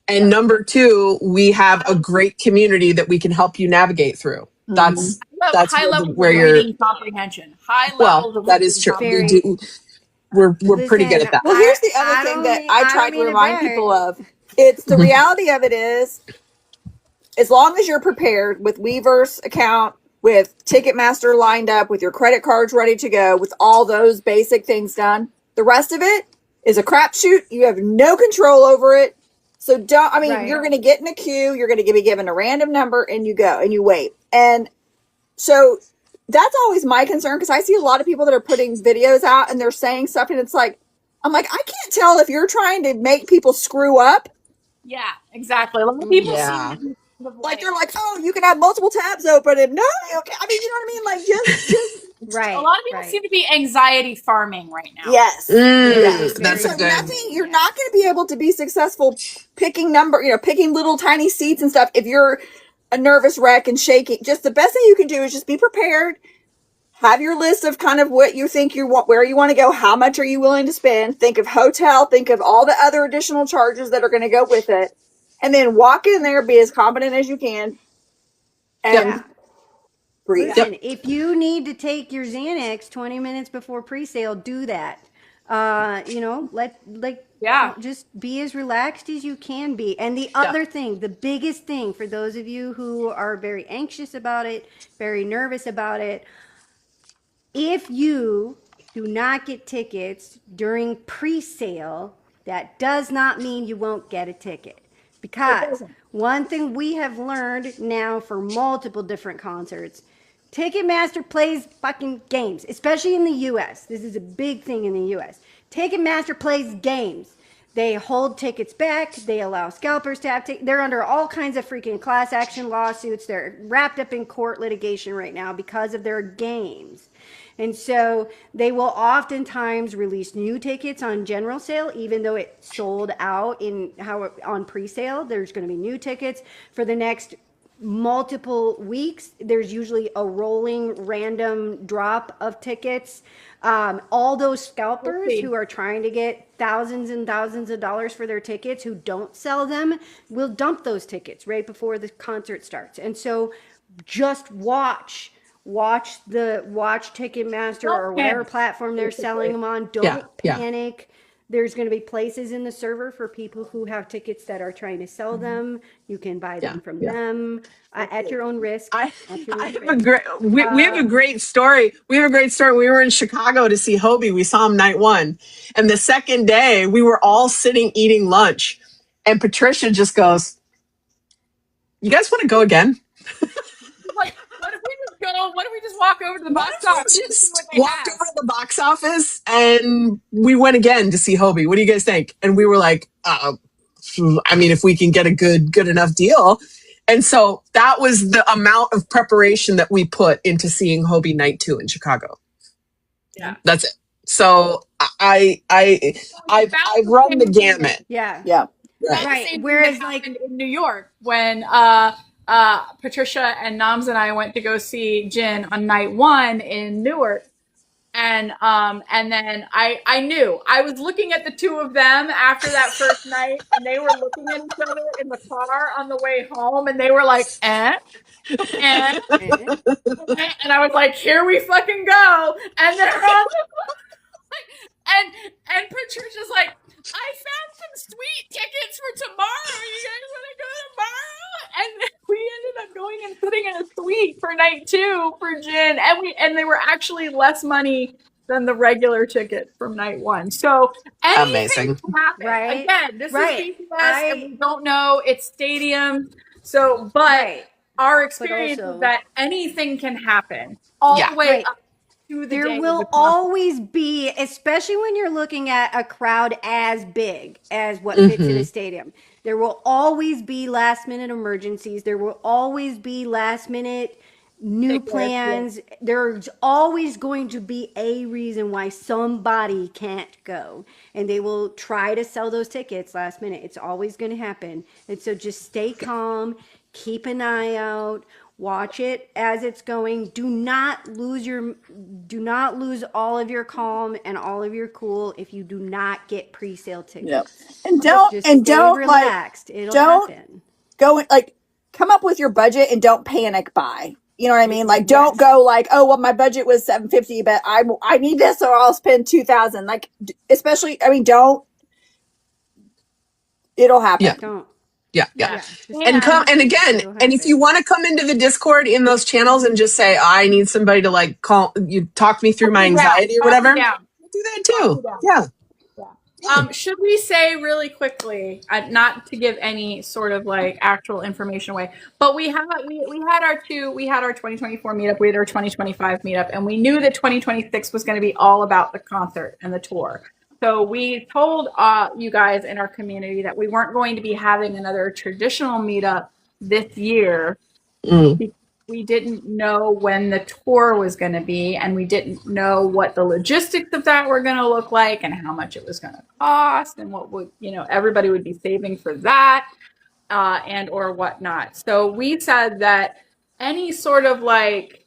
And number two, we have a great community that we can help you navigate through. That's high levels where of you're. reading comprehension. High Well, levels of that is reading true. We comprehension. do. We're pretty good at that. Well, here's the other thing that I try to remind people of. It's the reality of it is, as long as you're prepared with Weverse account, with Ticketmaster lined up, with your credit cards ready to go, with all those basic things done, the rest of it is a crapshoot. You have no control over it. So don't, I mean, you're going to get in a queue, you're going to be given a random number, and you go and you wait. And so that's always my concern, because I see a lot of people that are putting videos out and they're saying stuff, and it's like, I'm like, I can't tell if you're trying to make people screw up. Yeah, exactly. A lot of people seem like they're like, oh, you can have multiple tabs open, and no, you can't. I mean, you know what I mean? Like, just a lot of people seem to be anxiety farming right now. Yes. That's so nothing. You're not going to be able to be successful picking picking little tiny seats and stuff if you're a nervous wreck and shaking. Just the best thing you can do is just be prepared. Have your list of kind of what you think you want, where you want to go, how much are you willing to spend. Think of hotel, think of all the other additional charges that are going to go with it. And then walk in there, be as competent as you can, and breathe. Listen, if you need to take your Xanax 20 minutes before pre-sale, do that. Just be as relaxed as you can be. And the other thing, the biggest thing for those of you who are very anxious about it, very nervous about it, if you do not get tickets during pre-sale, that does not mean you won't get a ticket. Because one thing we have learned now for multiple different concerts, Ticketmaster plays fucking games, especially in the US. This is a big thing in the US. Ticketmaster plays games. They hold tickets back. They allow scalpers to have they're under all kinds of freaking class action lawsuits. They're wrapped up in court litigation right now because of their games. And so they will oftentimes release new tickets on general sale, even though it sold out on pre-sale. There's going to be new tickets for the next multiple weeks. There's usually a rolling random drop of tickets. All those scalpers who are trying to get thousands and thousands of dollars for their tickets, who don't sell them, will dump those tickets right before the concert starts. And so just watch Ticketmaster or whatever platform they're selling them on. Don't panic. There's going to be places in the server for people who have tickets that are trying to sell them. You can buy them from them at your own risk. We have a great story. We have a great story. We were in Chicago to see HYBE. We saw him night one. And the second day, we were all sitting eating lunch. And Patricia just goes, you guys want to go again? Like, what if we just go? What if we just walk over to the box office? Just walked over to the box office and we went again to see HYBE. What do you guys think? And we were like, I mean, if we can get a good enough deal. And so that was the amount of preparation that we put into seeing HYBE night 2 in Chicago. Yeah, that's it. So I've run the gamut. Yeah. Right. Whereas, like in New York, when Patricia and Nams and I went to go see Jin on night 1 in Newark, and then I knew I was looking at the two of them after that first night, and they were looking at each other in the car on the way home, and they were like, and I was like, here we fucking go, and they're on and Patricia's like, I found some sweet tickets for tomorrow. You guys want to go tomorrow? And we ended up going and sitting in a suite for night 2 for Jin, and they were actually less money than the regular ticket from night 1. So anything can happen. Right. Again, this is BTS, and we don't know. It's stadium. So, but our experience is that anything can happen all the way up. There will always be, especially when you're looking at a crowd as big as what fits in a stadium, there will always be last minute emergencies. There will always be last minute new plans. There's always going to be a reason why somebody can't go, and they will try to sell those tickets last minute. It's always going to happen. And so just stay calm, keep an eye out, Watch it as it's going. Do not lose all of your calm and all of your cool if you do not get pre-sale tickets. Yep. And don't relaxed. It'll don't happen. Go come up with your budget and don't panic buy. You know what I mean? Like, don't go like, oh, well, my budget was $750, but I need this, or I'll spend $2,000. Like, especially, I mean, don't. It'll happen. Yeah. Don't. Yeah. And if you want to come into the Discord in those channels and just say, I need somebody to like talk me through my anxiety or whatever, do that too. Yeah. Should we say really quickly, not to give any sort of like actual information away, but we had our 2024 meetup, we had our 2025 meetup, and we knew that 2026 was going to be all about the concert and the tour. So we told you guys in our community that we weren't going to be having another traditional meetup this year. We didn't know when the tour was going to be, and we didn't know what the logistics of that were going to look like and how much it was going to cost and what would, everybody would be saving for that and or whatnot. So we said that any sort of like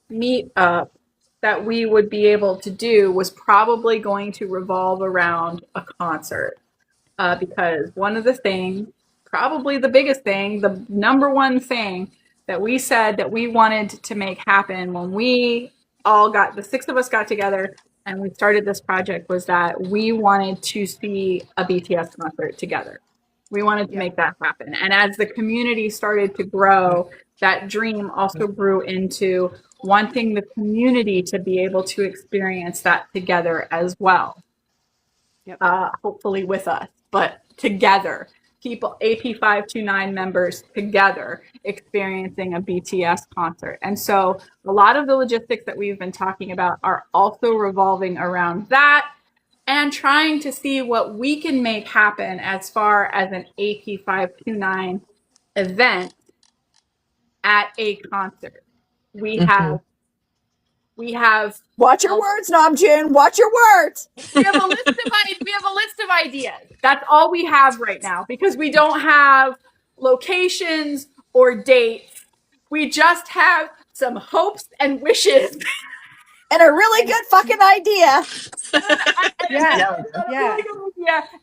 meet up that we would be able to do was probably going to revolve around a concert because one of the things, probably the biggest thing, the number one thing that we said that we wanted to make happen when we all the 6 of us got together and we started this project was that we wanted to see a BTS concert together. We wanted to make that happen. And as the community started to grow, that dream also grew into wanting the community to be able to experience that together as well. Hopefully with us, but together. People, AP529 members together experiencing a BTS concert. And so a lot of the logistics that we've been talking about are also revolving around that and trying to see what we can make happen as far as an AP529 event at a concert. We have watch your words, Namjoon. Watch your words. We have a list of ideas. That's all we have right now because we don't have locations or dates. We just have some hopes and wishes. And a really good fucking idea.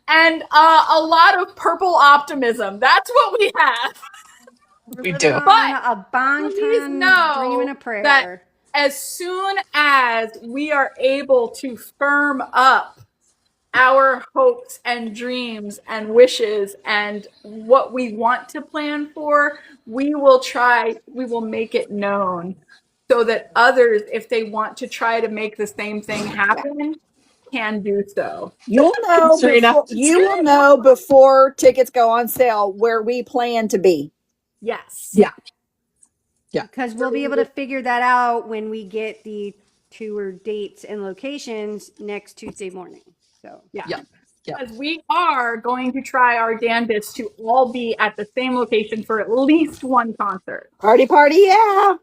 And a lot of purple optimism. That's what we have. We do. But a bong please know dream and a prayer. That as soon as we are able to firm up our hopes and dreams and wishes and what we want to plan for, we will make it known so that others, if they want to try to make the same thing happen, can do so. You will know before tickets go on sale where we plan to be. Yes. Yeah. Because we'll be able to figure that out when we get the tour dates and locations next Tuesday morning. So because we are going to try our damnedest to all be at the same location for at least one concert. Party, yeah.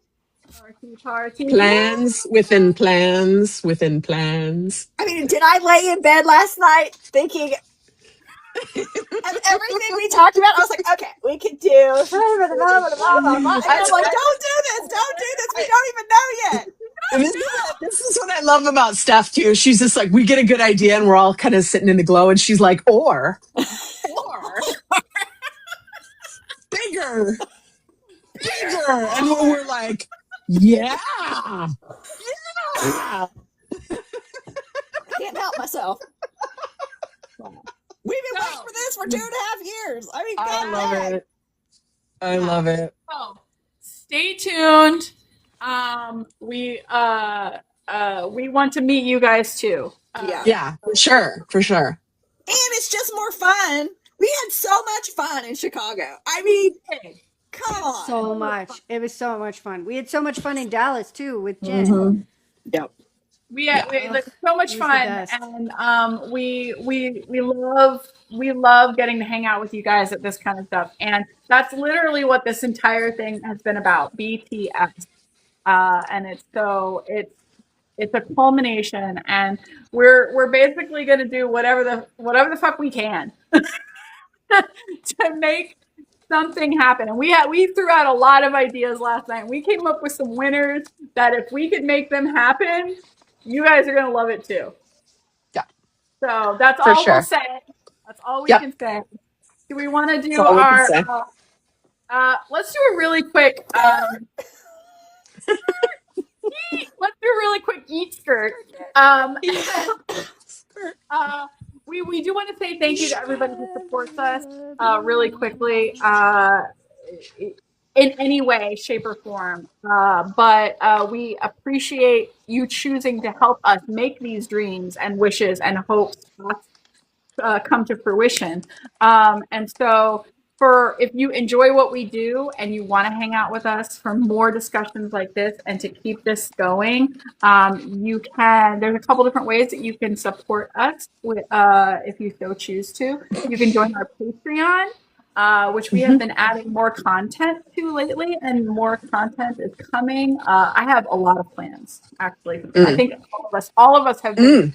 Party. Plans within plans within plans. I mean, did I lay in bed last night thinking of everything we talked about? I was like, okay, we can do. And I'm like, don't do this. We don't even know yet. This is what I love about Steph too. She's just like, we get a good idea and we're all kind of sitting in the glow, and she's like, or bigger, and we're like, yeah. Can't help myself. We've been waiting for this for 2.5 years. I mean, I love it. So stay tuned. We want to meet you guys too. For sure. And it's just more fun. We had so much fun in Chicago. I mean, come on. So much. It was so much fun. We had so much fun in Dallas too with Jen. Yep. We had so much fun, and we love getting to hang out with you guys at this kind of stuff, and that's literally what this entire thing has been about, BTS, and it's a culmination, and we're basically going to do whatever the fuck we can to make something happen. And we threw out a lot of ideas last night. We came up with some winners that if we could make them happen, you guys are going to love it too. Yeah. So that's For all sure. we'll say. That's all we Yep. can say. Do we want to do That's all we can our, say. let's do a really quick, let's do a really quick eat skirt. We do want to say thank you to everybody who supports us really quickly in any way, shape, or form. But we appreciate you choosing to help us make these dreams and wishes and hopes come to fruition. And so if you enjoy what we do and you want to hang out with us for more discussions like this and to keep this going, there's a couple different ways that you can support us with, if you so choose to. You can join our Patreon, which we have been adding more content to lately, and more content is coming. I have a lot of plans, actually. I think all of us have been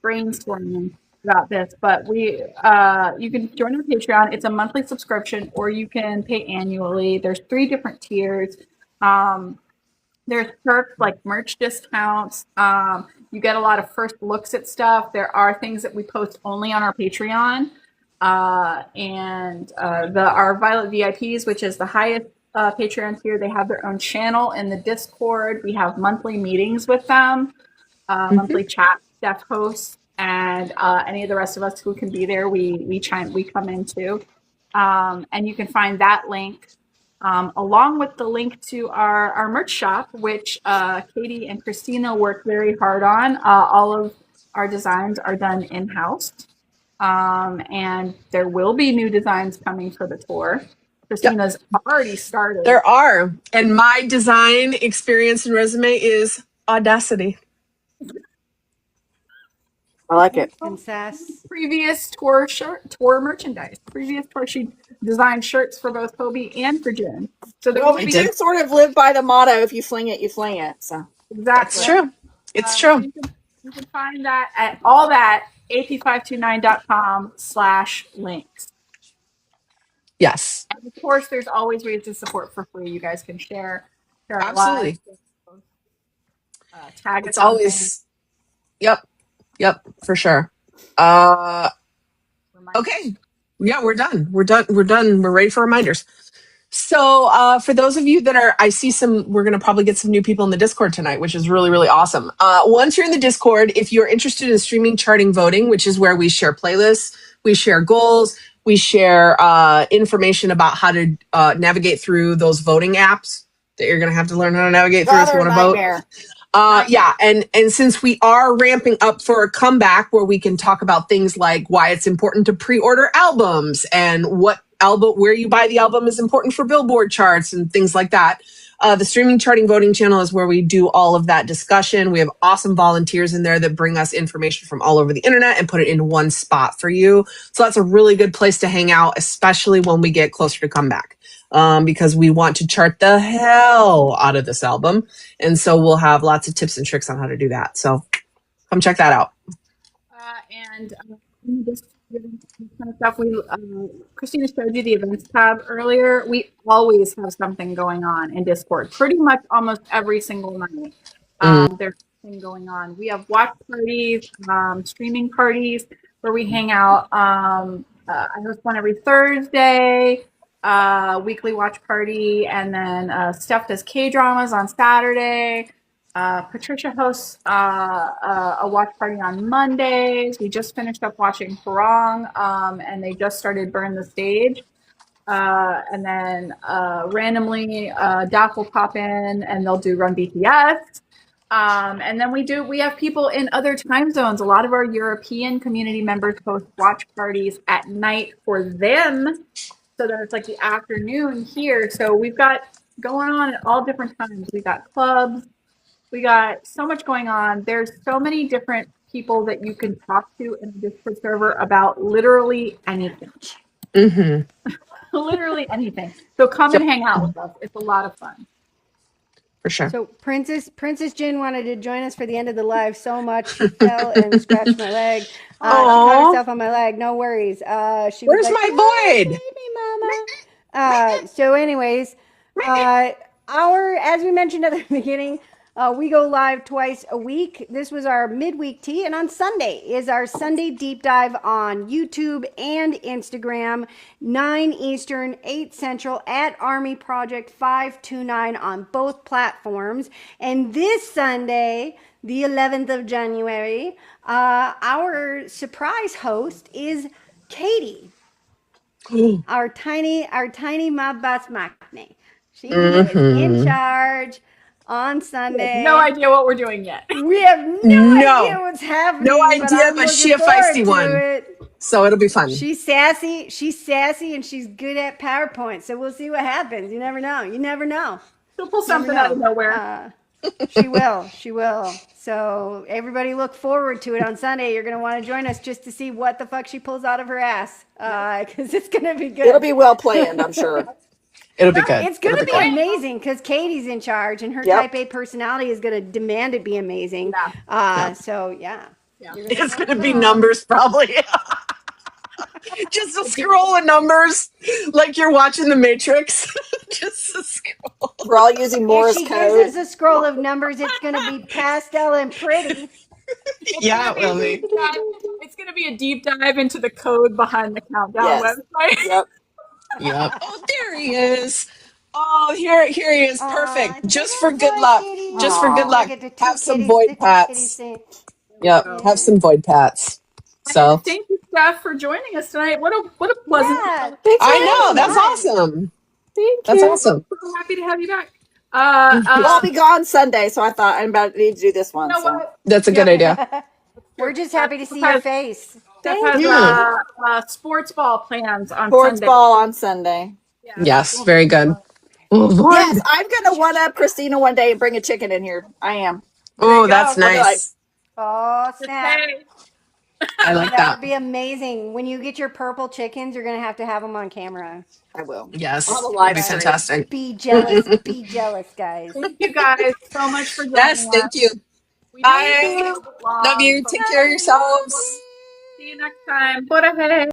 brainstorming about this, but you can join our Patreon. It's a monthly subscription, or you can pay annually. There's 3 different tiers. There's perks like merch discounts. You get a lot of first looks at stuff. There are things that we post only on our Patreon. And our Violet VIPs, which is the highest Patreon tier, they have their own channel in the Discord. We have monthly meetings with them, monthly chat, Steph hosts, and any of the rest of us who can be there, we come in too. And you can find that link along with the link to our merch shop, which Katie and Christina work very hard on. All of our designs are done in-house. And there will be new designs coming for the tour. Christina's already started. There are. And my design experience and resume is Audacity. I like it. And Sass. Previous tour merchandise. Previous tour, she designed shirts for both HYBE and for Jin. So we do sort of live by the motto: if you fling it, you fling it. So exactly, it's true. It's true. You can find that at all that ap529.com/links. Yes. And of course, there's always ways to support for free. You guys can share Absolutely. Tag it's always. Yep, for sure. Okay. Yeah, we're done. We're ready for reminders. So for those of you that I see we're going to probably get some new people in the Discord tonight, which is really, really awesome. Once you're in the Discord, if you're interested in streaming, charting, voting, which is where we share playlists, we share goals, we share information about how to navigate through those voting apps that you're going to have to learn how to navigate through if you want to vote. Yeah, and since we are ramping up for a comeback where we can talk about things like why it's important to pre-order albums and where you buy the album is important for Billboard charts and things like that. The streaming, charting, voting channel is where we do all of that discussion. We have awesome volunteers in there that bring us information from all over the internet and put it in one spot for you. So that's a really good place to hang out, especially when we get closer to comeback. Because we want to chart the hell out of this album. And so we'll have lots of tips and tricks on how to do that. So come check that out. This kind of stuff, Christina showed you the events tab earlier. We always have something going on in Discord, pretty much almost every single night. There's something going on. We have watch parties, streaming parties where we hang out. I host one every Thursday. Weekly watch party, and then Steph does K-dramas on Saturday. Patricia hosts a watch party on Mondays. We just finished up watching Parang, and they just started Burn the Stage. And then randomly, Daph will pop in and they'll do Run BTS. And then we have people in other time zones. A lot of our European community members host watch parties at night for them, so that it's like the afternoon here. So we've got going on at all different times. We got clubs. We got so much going on. There's so many different people that you can talk to in the Discord server about literally anything. Literally anything. So come and hang out with us. It's a lot of fun. For sure. So Princess Jin wanted to join us for the end of the live so much she fell and scratched my leg. She caught herself on my leg. No worries. She Where's was like, my void? Save me, Mama. So, anyways, as we mentioned at the beginning, we go live twice a week. This was our midweek tea, and on Sunday is our Sunday deep dive on YouTube and Instagram, 9 Eastern, 8 Central at Army Project 529 on both platforms. And this Sunday, the 11th of January, our surprise host is Katie, our tiny Mabas Makne. She is in charge on Sunday. No idea what we're doing yet. We have no idea what's happening. No idea, but she a feisty one. It. So it'll be fun. She's sassy, and she's good at PowerPoint. So we'll see what happens. You never know. She'll pull something out of nowhere. She will. So everybody look forward to it on Sunday. You're going to want to join us just to see what the fuck she pulls out of her ass. Because it's going to be good. It'll be well planned, I'm sure. It'll be good. It's going to be amazing because Katie's in charge and her type A personality is going to demand it be amazing. So, yeah. It's going to be numbers probably. Just a scroll of numbers like you're watching The Matrix. Just a scroll. We're all using Morse code. If she gives us a scroll of numbers, it's going to be pastel and pretty. Yeah, it will be. It's going to be a deep dive into the code behind the countdown website. Yep. Oh, there he is. Oh, here he is. Perfect. Just for good luck. Just for good luck. Have some void pats. Yep. Have some void pats. So thank you, Steph, for joining us tonight. What a pleasant. I know. That's awesome. Thank you. That's awesome. I'm so happy to have you back. I'll be gone Sunday, so I thought I'm about to need to do this one. That's a good idea. We're just happy to see your face. Steph has sports ball plans on Sports Sunday. ball on Sunday. Yeah. Yes, very good. Yes, I'm going to one up Christina one day and bring a chicken in here. I am. Oh, that's nice. Oh, snap. I like that. That would be amazing. When you get your purple chickens, you're going to have them on camera. I will. Yes. I'll have a That'd live be stream. fantastic. Be jealous. Be jealous, guys. Thank you guys so much for joining us. Yes, thank you. Bye. Love you. Take care of yourselves. See you next time. Bora hey.